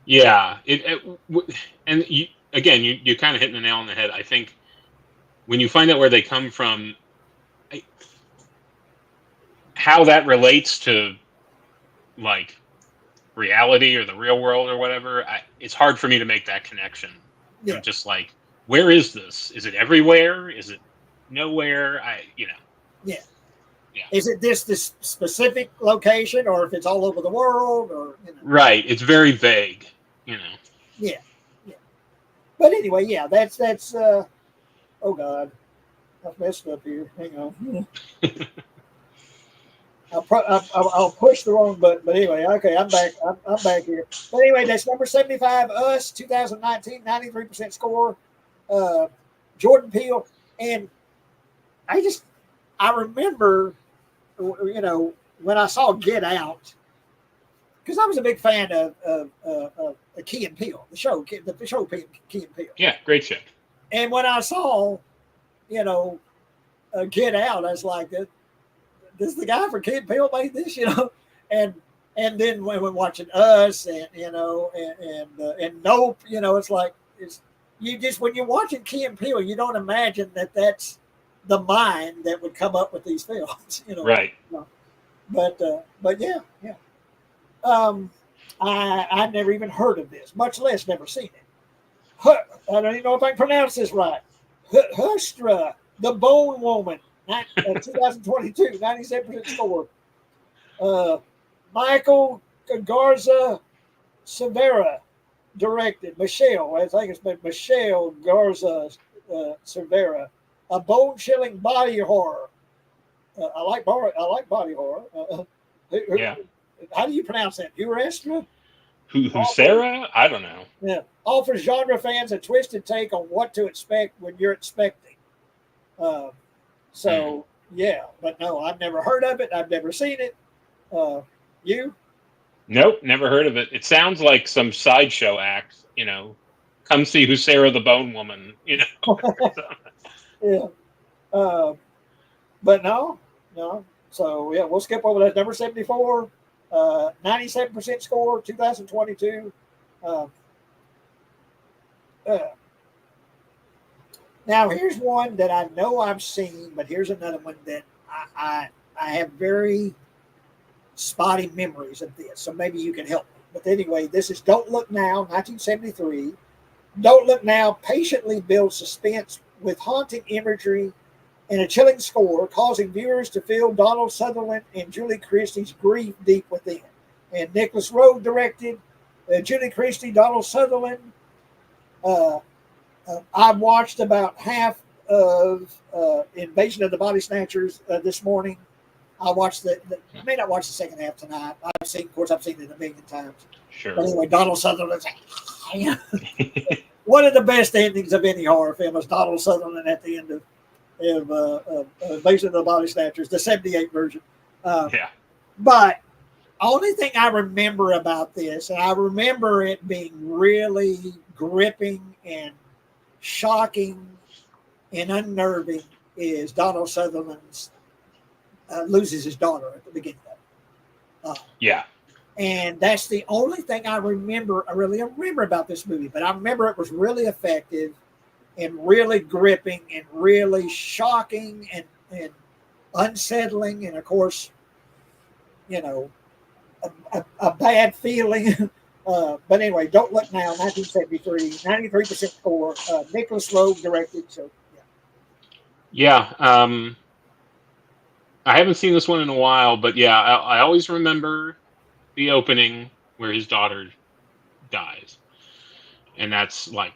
you kind of hitting the nail on the head. I think when you find out where they come from, how that relates to like reality or the real world or whatever, it's hard for me to make that connection. Yeah. I'm just like, where is this? Is it everywhere? Is it nowhere? Yeah. Is it this specific location, or if it's all over the world, or Right. It's very vague. Yeah. But anyway, yeah, that's oh God, I've messed up here. Hang on. I'll push the wrong button, but anyway, okay, I'm back. I'm back here. But anyway, that's number 75, Us, 2019, 93% score. Jordan Peele. And I remember, when I saw Get Out, because I was a big fan of Key and Peele, the show Key and Peele. Yeah, great show. And when I saw, Get Out, I was like, this the guy for Key and Peele made this, and then when we're watching Us and Nope, it's like when you're watching Key and Peele, you don't imagine that that's the mind that would come up with these films, Right. But yeah. I've never even heard of this, much less never seen it. I don't even know if I can pronounce this right. Hustra, the Bone Woman, 2022, 97% score. Michael Garza Cervera directed. Michelle, I think it's been Michelle Garza Cervera. A bone-chilling body horror. I like body horror. Yeah. How do you pronounce that? Hustra? Sarah? I don't know. Yeah. Offers genre fans a twisted take on what to expect when you're expecting. Yeah, but no, I've never heard of it. I've never seen it. You? Nope, never heard of it. It sounds like some sideshow act, come see Sarah the Bone Woman, Yeah. But no. So, yeah, we'll skip over that. Number 74, 97% score, 2022. Now, here's one that I know I've seen, but here's another one that I have very spotty memories of this, so maybe you can help me. But anyway, this is Don't Look Now, 1973. Don't Look Now patiently builds suspense with haunting imagery and a chilling score, causing viewers to feel Donald Sutherland and Julie Christie's grief deep within. And Nicholas Rowe directed. Julie Christie, Donald Sutherland. I watched about half of Invasion of the Body Snatchers this morning. I watched I may not watch the second half tonight. I've seen it a million times. Sure. But anyway, Donald Sutherland's one of the best endings of any horror film is Donald Sutherland at the end of Invasion of the Body Snatchers, the 78 version. Yeah. But only thing I remember about this, and I remember it being really gripping and shocking and unnerving, is Donald Sutherland's loses his daughter at the beginning of it. Yeah. And that's the only thing I really remember about this movie. But I remember it was really effective and really gripping and really shocking and unsettling. And of course, a bad feeling. But anyway, Don't Look Now, 1973, 93% score. Nicholas Rowe directed. So, yeah. I haven't seen this one in a while, but yeah, I always remember the opening where his daughter dies. And that's like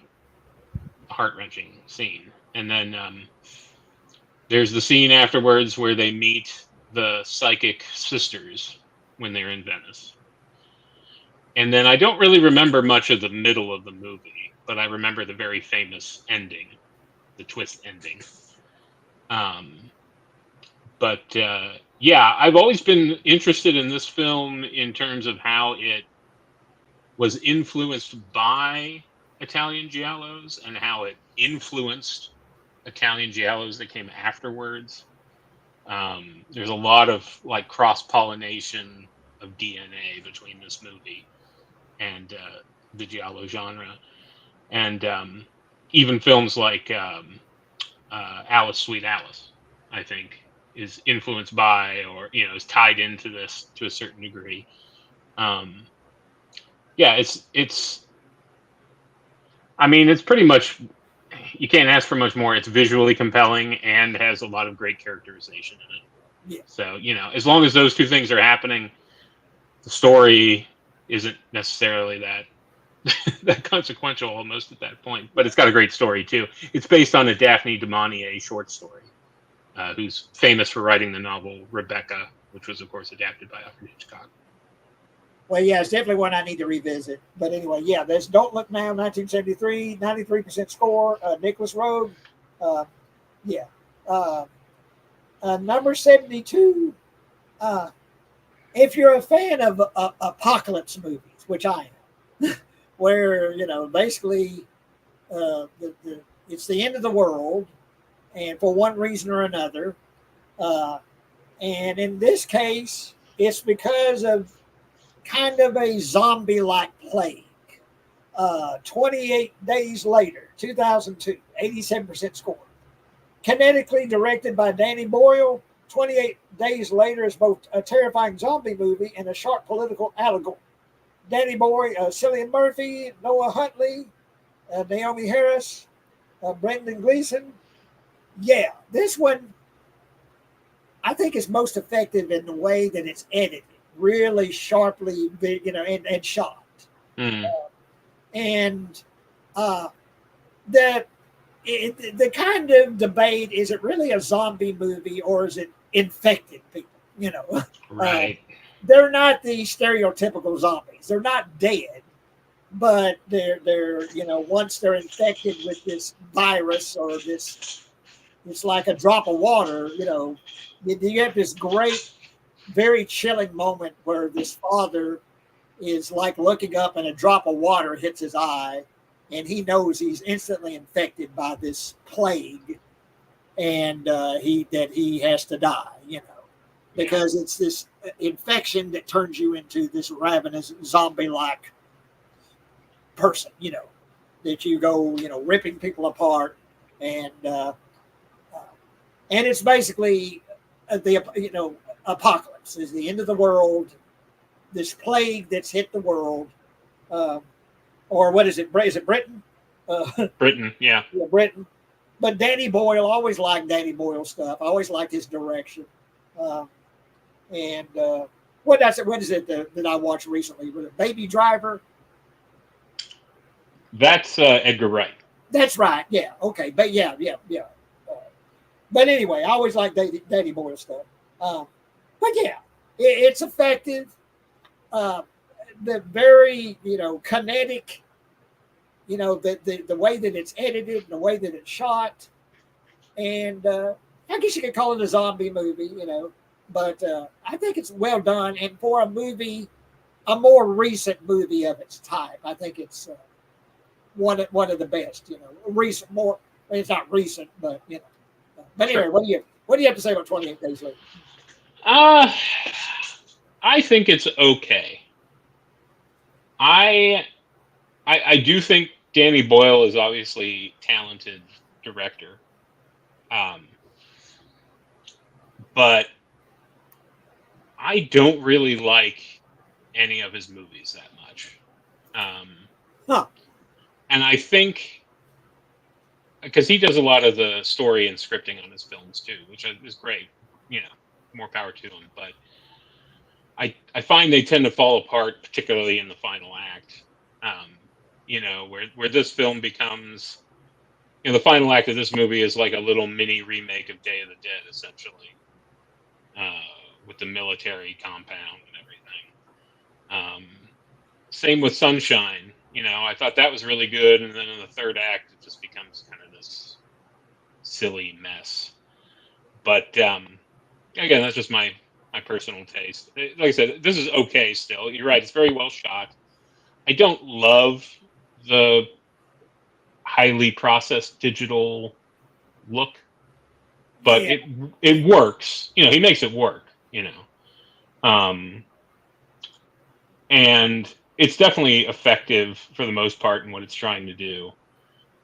a heart-wrenching scene. And then there's the scene afterwards where they meet the psychic sisters when they're in Venice. And then I don't really remember much of the middle of the movie, but I remember the very famous ending, the twist ending. Yeah, I've always been interested in this film in terms of how it was influenced by Italian giallos and how it influenced Italian giallos that came afterwards. There's a lot of like cross-pollination of DNA between this movie and the giallo genre, and even films like Alice, Sweet Alice, I think, is influenced by or is tied into this to a certain degree. It's I mean, it's pretty much, you can't ask for much more. It's visually compelling and has a lot of great characterization in it. Yeah. So, as long as those two things are happening, the story isn't necessarily that that consequential almost at that point. But it's got a great story too. It's based on a Daphne du Maurier short story, who's famous for writing the novel Rebecca, which was of course adapted by Alfred Hitchcock. Well, yeah, it's definitely one I need to revisit. But anyway, yeah, there's Don't Look Now, 1973, 93% score. Nicholas Roeg, yeah. Number 72. If you're a fan of apocalypse movies, which I am, where basically it's the end of the world, and for one reason or another, and in this case, it's because of kind of a zombie-like plague. 28 Days Later, 2002, 87% score. Kinetically directed by Danny Boyle, 28 Days Later is both a terrifying zombie movie and a sharp political allegory. Danny Boyle, Cillian Murphy, Noah Huntley, Naomi Harris, Brendan Gleeson. Yeah, this one I think is most effective in the way that it's edited, really sharply, and shot. Mm. And the kind of debate, is it really a zombie movie or is it infected people? Right. They're not the stereotypical zombies. They're not dead, but they're once they're infected with this virus or this, it's like a drop of water. You have this great, very chilling moment where this father is like looking up and a drop of water hits his eye, and he knows he's instantly infected by this plague, and he has to die, because it's this infection that turns you into this ravenous zombie-like person, that you go, ripping people apart, and it's basically the apocalypse is the end of the world, this plague that's hit the world, or what is it? Is it Britain? Britain, yeah. Yeah, Britain. But Danny Boyle, always liked Danny Boyle stuff. I always liked his direction. And what is it that I watched recently? Was it Baby Driver? That's Edgar Wright. That's right. Yeah. Okay. But yeah. But anyway, I always liked Danny Boyle stuff. But yeah, it's effective. The very kinetic, the way that it's edited, and the way that it's shot, and I guess you could call it a zombie movie, but I think it's well done, and for a more recent movie of its type, I think it's one of the best. Recent, more. It's not recent, but But anyway, Sure. what do you have to say about 28 Days Later? I think it's okay. I do think Danny Boyle is obviously a talented director, but I don't really like any of his movies that much. And I think because he does a lot of the story and scripting on his films too, which is great. More power to him. But I find they tend to fall apart, particularly in the final act. Where this film becomes, the final act of this movie is like a little mini remake of Day of the Dead, essentially, with the military compound and everything. Same with Sunshine. I thought that was really good, and then in the third act, it just becomes kind of this silly mess. But again, that's just my personal taste. Like I said, this is okay still. You're right; it's very well shot. I don't love the highly processed digital look, but it works. He makes it work. And it's definitely effective for the most part in what it's trying to do.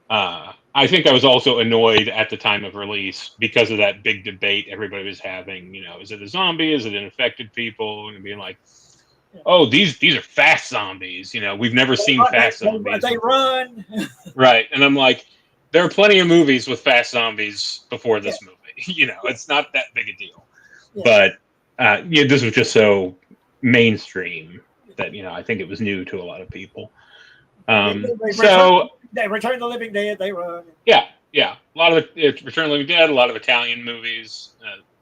I think I was also annoyed at the time of release because of that big debate everybody was having. Is it a zombie? Is it an infected people? And being like, oh, these are fast zombies. We've never seen fast zombies. They run. Right. And I'm like, there are plenty of movies with fast zombies before this movie. It's not that big a deal. Yeah. But this was just so mainstream that, I think it was new to a lot of people. So they Return of the Living Dead. They run. yeah, a lot of Return of the Living Dead, a lot of Italian movies,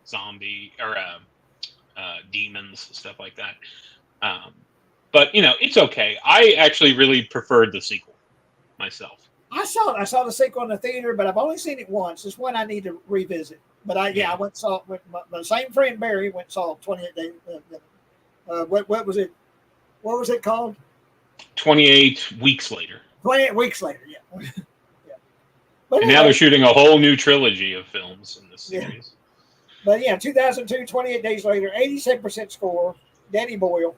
zombie or demons, stuff like that. But it's okay. I actually really preferred the sequel myself. I saw the sequel in the theater, but I've only seen it once. It's one I need to revisit. But I went and saw it with my same friend Barry. Went and saw 28 Days. What was it? What was it called? 28 Weeks Later. 28 Weeks Later. Yeah. Yeah. But and now they're shooting a whole new trilogy of films in this series. But yeah, 2002, 28 Days Later, 87% score. Danny Boyle.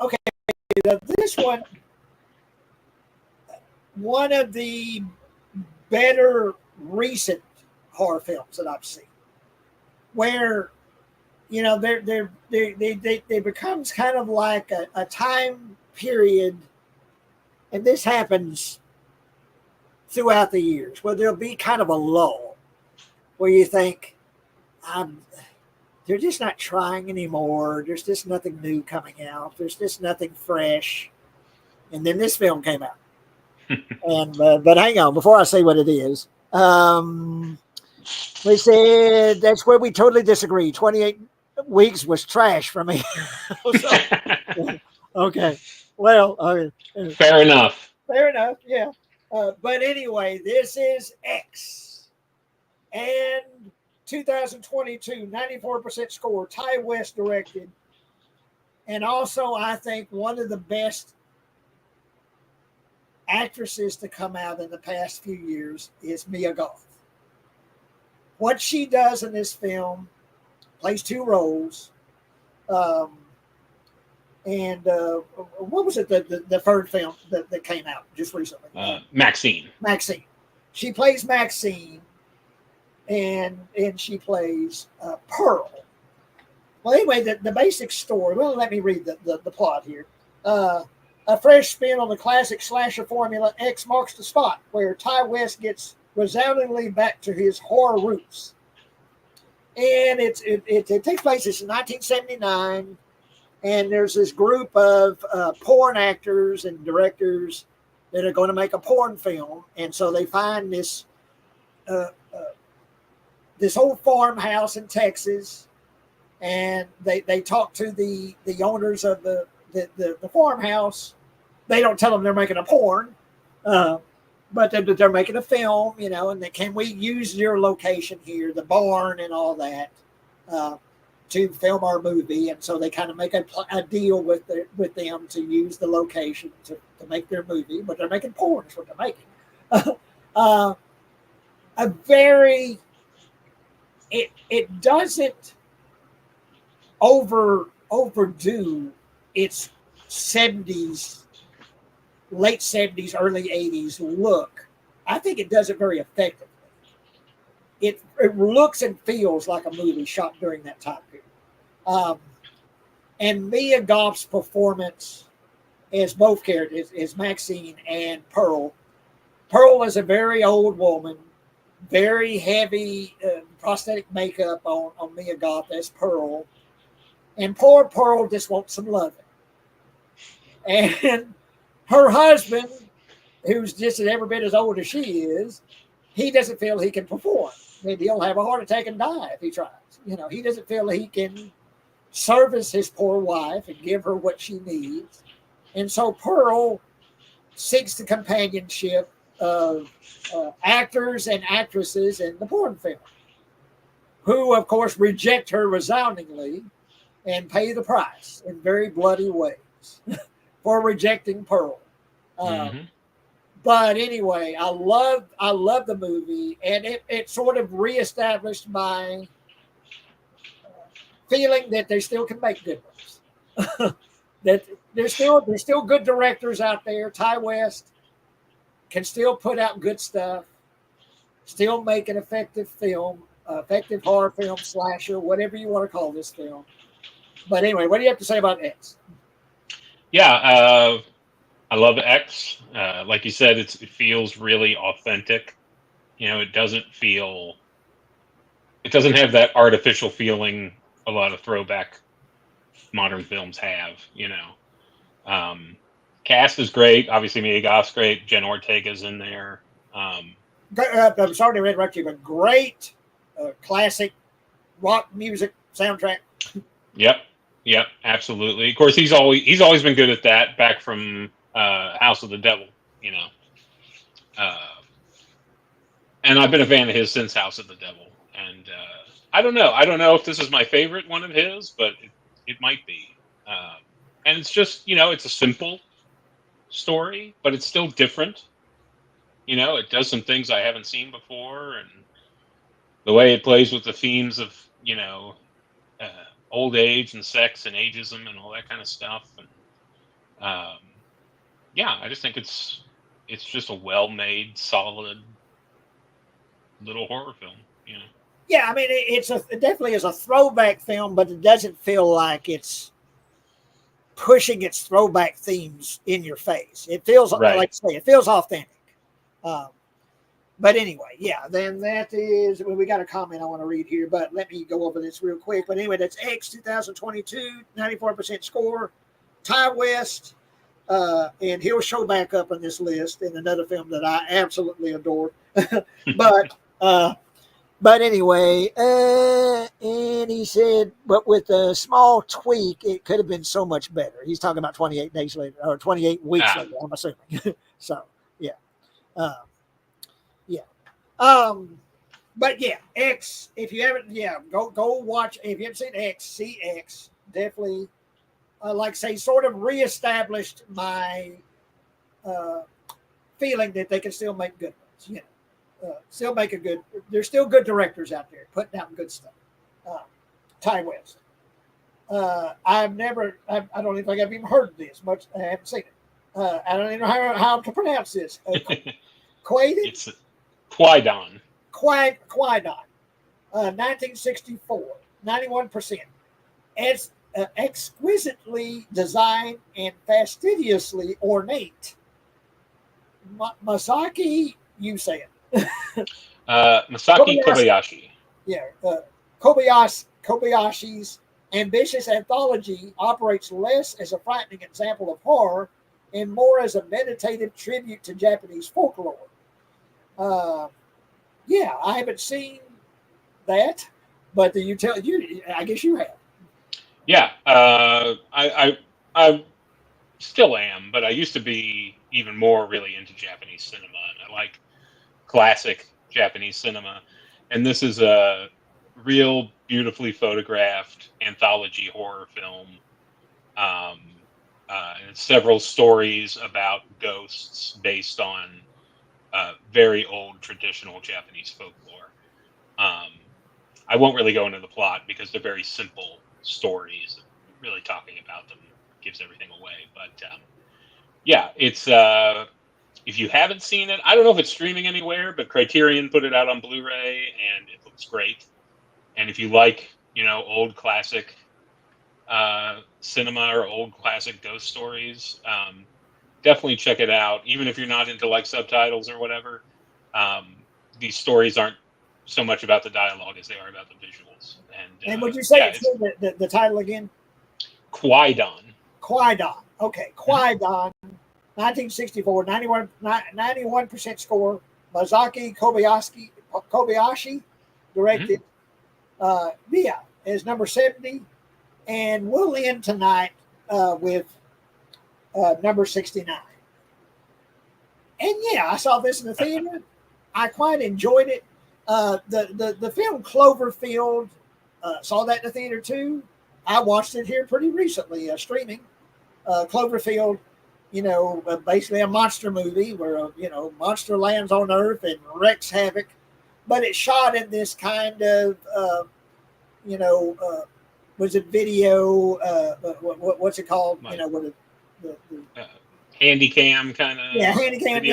Okay, this one of the better recent horror films that I've seen, where they becomes kind of like a time period, and this happens throughout the years, where there'll be kind of a lull, where you think, they're just not trying anymore. There's just nothing new coming out. There's just nothing fresh. And then this film came out. And but hang on, before I say what it is, we said that's where we totally disagree. 28 Weeks was trash for me. Okay. Well, fair enough. Fair enough. Yeah. But anyway, this is X. And 2022, 94% score. Ty West directed. And also, I think one of the best actresses to come out in the past few years is Mia Goth. What she does in this film, plays two roles. And what was it, the third film that came out just recently? Maxine. Maxine. She plays Maxine, and she plays Pearl. Well, anyway, the basic story. Well, let me read the plot here. A fresh spin on the classic slasher formula, X marks the spot where Ty West gets resoundingly back to his horror roots. And it takes place in 1979, and there's this group of porn actors and directors that are going to make a porn film, and so they find this this old farmhouse in Texas, and they talk to the owners of the farmhouse. They don't tell them they're making a porn, but they're making a film, and can we use your location here, the barn and all that, to film our movie? And so they kind of make a deal with them to use the location to make their movie, but they're making porn is what they're making. It doesn't overdo its 70s, late 70s, early 80s look. I think it does it very effectively. It looks and feels like a movie shot during that time period. And Mia Goth's performance as both characters, as Maxine and Pearl. Pearl is a very old woman, very heavy prosthetic makeup on Mia Goth as Pearl. And poor Pearl just wants some loving. And her husband, who's just every bit as old as she is, he doesn't feel he can perform. Maybe he'll have a heart attack and die if he tries. He doesn't feel he can service his poor wife and give her what she needs. And so Pearl seeks the companionship of actors and actresses in the porn film, who, of course, reject her resoundingly and pay the price in very bloody ways for rejecting Pearl. But anyway, I love the movie, and it sort of reestablished my feeling that they still can make good ones. That there's still good directors out there. Ty West can still put out good stuff, still make an effective film, effective horror film, slasher, whatever you want to call this film. But anyway, what do you have to say about X? Yeah, I love X. Like you said, it feels really authentic. It doesn't have that artificial feeling a lot of throwback modern films have. Cast is great. Obviously, Mia Goth's great. Jen Ortega's in there. I'm sorry to interrupt you, but great classic rock music soundtrack. Yep, absolutely. Of course, he's always been good at that. Back from House of the Devil, you know. And I've been a fan of his since House of the Devil. And I don't know if this is my favorite one of his, but it might be. And it's just, it's a simple story, but it's still different. It does some things I haven't seen before, and the way it plays with the themes of, old age and sex and ageism and all that kind of stuff. And I just think it's just a well-made, solid little horror film. Yeah, I mean, it definitely is a throwback film, but it doesn't feel like it's pushing its throwback themes in your face. It feels Right. like I say, it feels authentic. But anyway, yeah, then that is, we got a comment I want to read here, but let me go over this real quick. But anyway, that's X 2022, 94% score. Ty West, and he'll show back up on this list in another film that I absolutely adore. But anyway, and he said, but with a small tweak, it could have been so much better. He's talking about 28 days later, or 28 weeks later, I'm assuming. So, yeah. But yeah, X, if you haven't, go watch. If you haven't seen X, see X. Definitely, like say, sort of reestablished my feeling that they can still make good ones. Still make a good. There's still good directors out there putting out good stuff. Ty West. I don't even think I've even heard this much. I haven't seen it. I don't even know how to pronounce this. Quaidon? It's Quaidon. Quaidon. 1964. 91%. It's exquisitely designed and fastidiously ornate. Masaki, you say it. Masaki Kobayashi. Yeah. Kobayashi's ambitious anthology operates less as a frightening example of horror and more as a meditative tribute to Japanese folklore. I haven't seen that, but I guess you have. Yeah, I still am, but I used to be even more really into Japanese cinema, and I like classic Japanese cinema. And this is a real beautifully photographed anthology horror film. And several stories about ghosts based on very old traditional Japanese folklore. I won't really go into the plot because they're very simple stories. Really talking about them gives everything away. But it's if you haven't seen it, I don't know if it's streaming anywhere, but Criterion put it out on Blu-ray, and it looks great. And if you like, old classic cinema or old classic ghost stories, definitely check it out. Even if you're not into like subtitles or whatever, these stories aren't so much about the dialogue as they are about the visuals. And would you say the title again? Quaidon. Quaidon. Okay, Quaidon. 1964, 91% score. Masaki Kobayashi directed. Is number 70. And we'll end tonight with number 69. And I saw this in the theater. I quite enjoyed it. The film Cloverfield, saw that in the theater too. I watched it here pretty recently, streaming. Cloverfield, basically a monster movie where a monster lands on Earth and wreaks havoc, but it's shot in this kind of was it video? What's it called? Like, with handy cam kind of. Yeah, handy cam.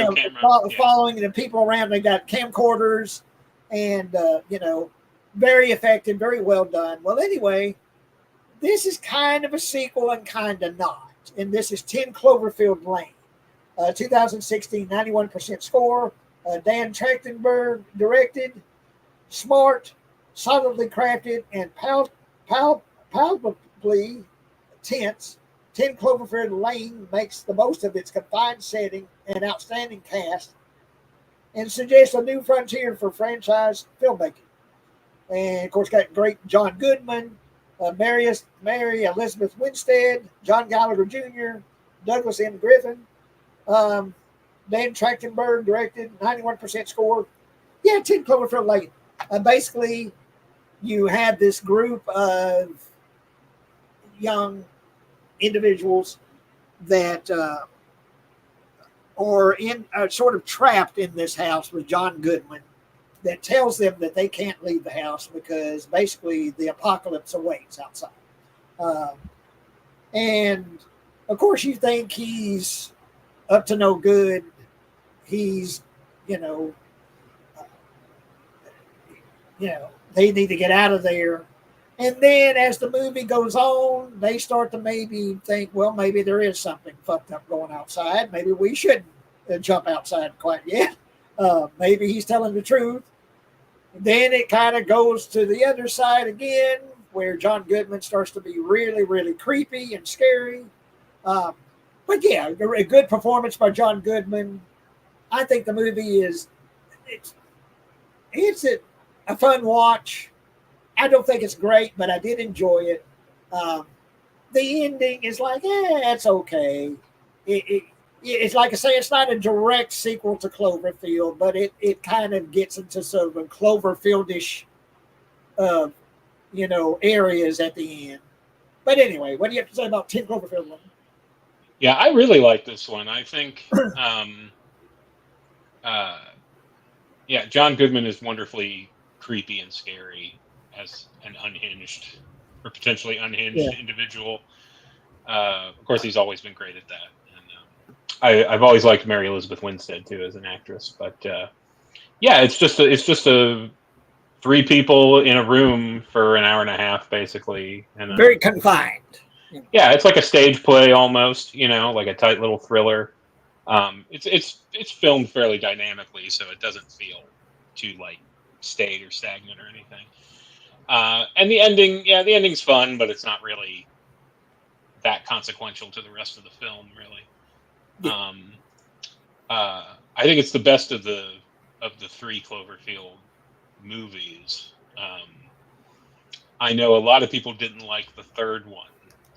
Following the people around. They got camcorders, and very effective, very well done. Well, anyway, this is kind of a sequel and kind of not. And this is 10 Cloverfield Lane, 2016, 91% score. Dan Trachtenberg directed. Smart, solidly crafted, and palpably tense. 10 Cloverfield Lane makes the most of its confined setting and outstanding cast and suggests a new frontier for franchise filmmaking. And of course, got great John Goodman, Mary Elizabeth Winstead, John Gallagher Jr., Douglas M. Griffin, Dan Trachtenberg directed, 91% score. Yeah, 10 Cloverfield Lane. Basically, you have this group of young individuals that are sort of trapped in this house with John Goodman that tells them that they can't leave the house because basically the apocalypse awaits outside. And of course, you think he's up to no good. He's, they need to get out of there. And then as the movie goes on, they start to maybe think, well, maybe there is something fucked up going outside. Maybe we shouldn't jump outside quite yet. Maybe he's telling the truth. Then it kind of goes to the other side again, where John Goodman starts to be really, really creepy and scary. But yeah, a good performance by John Goodman. I think the movie it's a fun watch. I don't think it's great, but I did enjoy it. The ending is like, it's okay. It's like I say, it's not a direct sequel to Cloverfield, but it kind of gets into sort of a Cloverfieldish, areas at the end. But anyway, what do you have to say about 10 Cloverfield Lane? Yeah, I really like this one. I think, John Goodman is wonderfully creepy and scary as an unhinged or potentially unhinged individual. Of course, he's always been great at that. And I've always liked Mary Elizabeth Winstead too as an actress. But it's just a three people in a room for an hour and a half, basically, and very confined. Yeah, it's like a stage play almost. Like a tight little thriller. It's filmed fairly dynamically, so it doesn't feel too like staid or stagnant or anything. And the ending's fun, but it's not really that consequential to the rest of the film, really. Yeah. I think it's the best of the three Cloverfield movies. I know a lot of people didn't like the third one,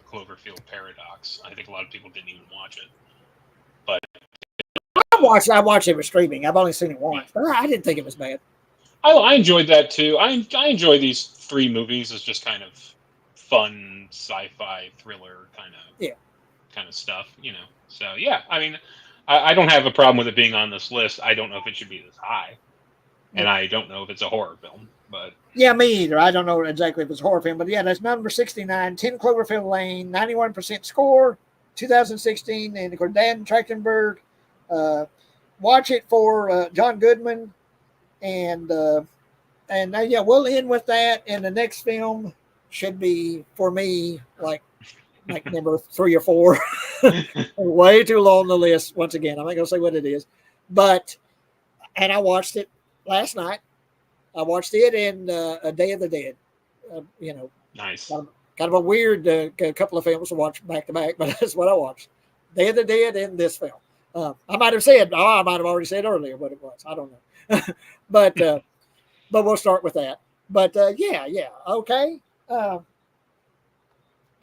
Cloverfield Paradox. I think a lot of people didn't even watch it. But I watched it with streaming. I've only seen it once, but I didn't think it was bad. I enjoyed that too. I enjoy these three movies as just kind of fun sci-fi thriller kind of stuff, So yeah, I mean, I don't have a problem with it being on this list. I don't know if it should be this high, and I don't know if it's a horror film, but yeah, me either. I don't know exactly if it's a horror film, but yeah, that's number 69, 10 Cloverfield Lane, 91% score, 2016, and of course Dan Trachtenberg. Watch it for John Goodman. And we'll end with that. And the next film should be for me like number 3 or 4. Way too long the list. Once again, I'm not gonna say what it is, and I watched it last night. I watched it in A Day of the Dead. Nice. Kind of a weird couple of films to watch back to back, but that's what I watched. Day of the Dead and this film. I might have already said earlier what it was. I don't know. but we'll start with that. But okay. I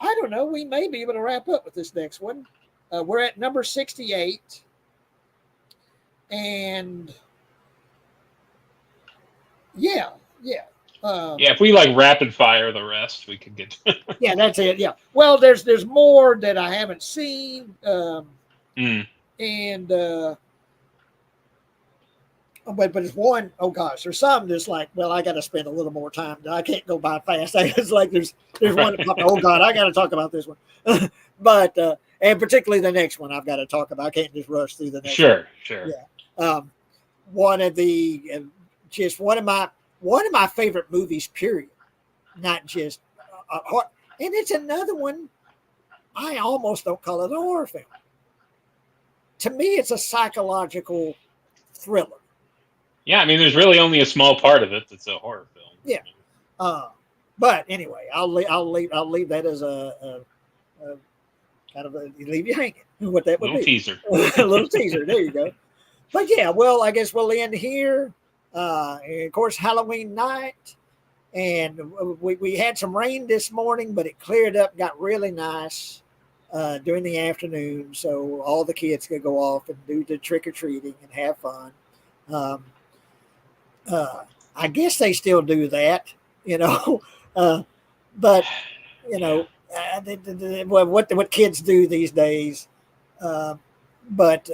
don't know. We may be able to wrap up with this next one. We're at number 68, and if we like rapid fire the rest, we could get. Yeah, that's it. Yeah. Well, there's more that I haven't seen, and. But it's one, oh gosh, there's some that's like, well, I got to spend a little more time. I can't go by fast. It's like there's one, oh God, I got to talk about this one. But, and particularly the next one I've got to talk about. I can't just rush through the next one. Sure. Yeah. One of my favorite movies, period. Not just, and it's another one, I almost don't call it a horror film. To me, it's a psychological thriller. Yeah, I mean, there's really only a small part of it that's a horror film. Yeah, but anyway, I'll leave that as a kind of leave you hanging what that would Little be. teaser. A little teaser. There you go. But yeah, well, I guess we'll end here. And of course, Halloween night. And we had some rain this morning, but it cleared up, got really nice during the afternoon. So all the kids could go off and do the trick or treating and have fun. Um, I guess they still do that, you know. But you know, what kids do these days. But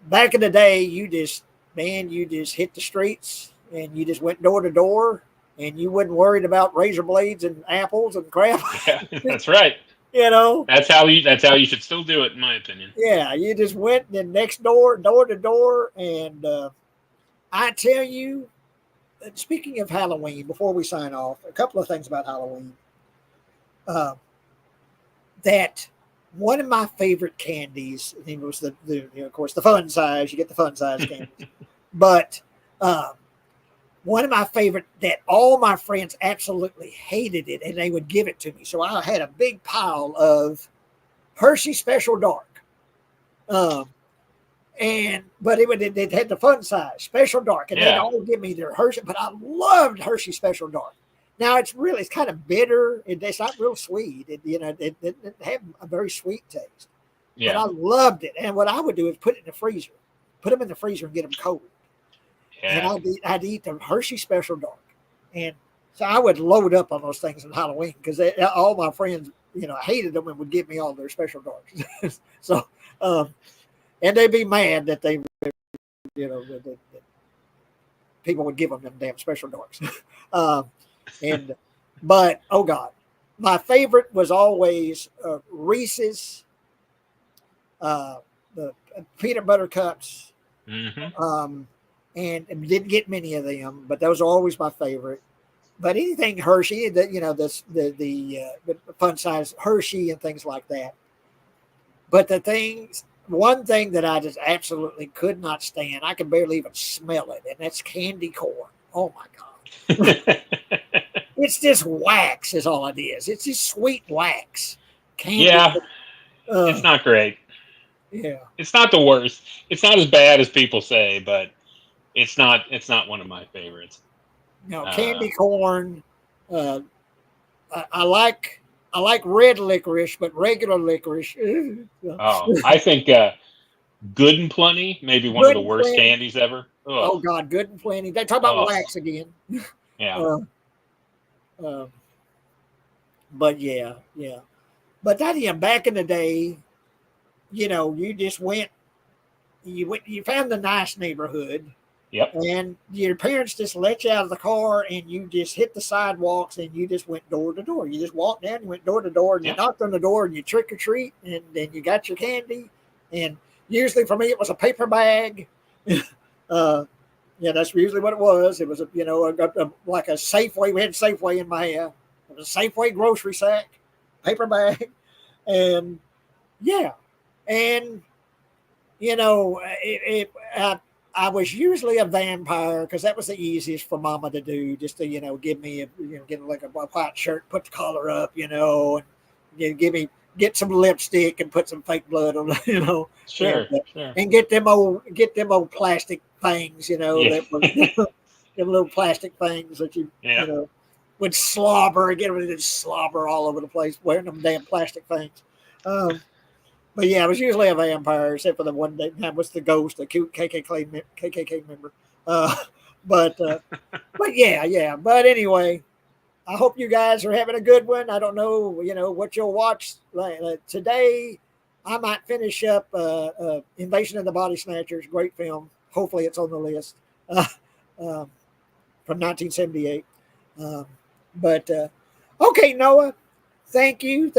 back in the day, you just hit the streets and you just went door to door, and you wasn't worried about razor blades and apples and crap. Yeah, that's right. You know, That's how you should still do it, in my opinion. yeah, you just went and next door, door to door, and I tell you, speaking of Halloween, before we sign off, a couple of things about Halloween. That one of my favorite candies, it was of course, the fun size. You get the fun size candies, but one of my favorite that all my friends absolutely hated it, and they would give it to me. So I had a big pile of Hershey Special Dark. But it had the fun size Special Dark, and they'd all give me their Hershey. But I loved Hershey Special Dark. Now it's kind of bitter. It's not real sweet. It didn't have a very sweet taste. Yeah. But I loved it. And what I would do is put it in the freezer, put them in the freezer and get them cold. Yeah. And I'd eat the Hershey Special Dark. And so I would load up on those things on Halloween because all my friends, hated them and would give me all their Special Darks. So, and they'd be mad that they, that people would give them damn Special Darks. But oh God, my favorite was always Reese's, the peanut butter cups, and didn't get many of them, but those are always my favorite. But anything Hershey, the fun size Hershey and things like that. But one thing that I just absolutely could not stand, I could barely even smell it, and that's candy corn. Oh my God. It's just wax is all it is. It's just sweet wax. Candy. Yeah. It's not great. Yeah. It's not the worst. It's not as bad as people say, but it's not one of my favorites. No, candy corn. I like red licorice, but regular licorice. I think Good and Plenty, maybe one of the worst candies ever. Ugh. Oh God, Good and Plenty. They talk about wax again. Yeah. But yeah. But back in the day, you just you found the nice neighborhood. Yep. And your parents just let you out of the car and you just hit the sidewalks and you just went door to door. You just walked down, you went door to door, and you knocked on the door and you trick or treat, and then you got your candy. And usually for me, it was a paper bag. Yeah, that's usually what it was. It was like a Safeway. We had Safeway in my it was a Safeway grocery sack, paper bag, and I was usually a vampire because that was the easiest for Mama to do. Just to give me get like a white shirt, put the collar up, and get some lipstick and put some fake blood on, Sure. And get them old plastic things, that were them little plastic things that you would slobber and get rid of slobber all over the place wearing them damn plastic things. But yeah, I was usually a vampire, except for the one day that was the ghost, the cute KKK member. But yeah. But anyway, I hope you guys are having a good one. I don't know, what you'll watch today. I might finish up Invasion of the Body Snatchers, great film. Hopefully, it's on the list from 1978. But okay, Noah, thank you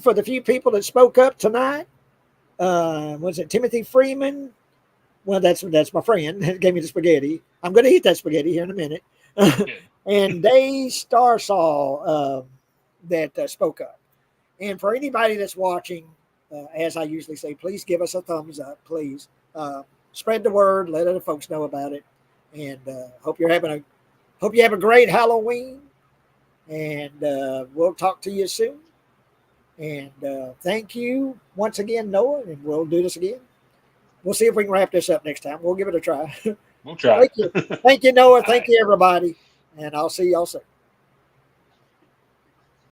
for the few people that spoke up tonight. Was it Timothy Freeman? Well, that's my friend that gave me the spaghetti. I'm going to eat that spaghetti here in a minute. And Dave Starsaw that spoke up. And for anybody that's watching, as I usually say, please give us a thumbs up. Please spread the word. Let other folks know about it. And hope you have a great Halloween. And we'll talk to you soon. And thank you once again, Noah, and we'll do this again. We'll see if we can wrap this up next time. We'll give it a try. We'll try. Thank you. Thank you, Noah. Thank you, everybody. And I'll see y'all soon.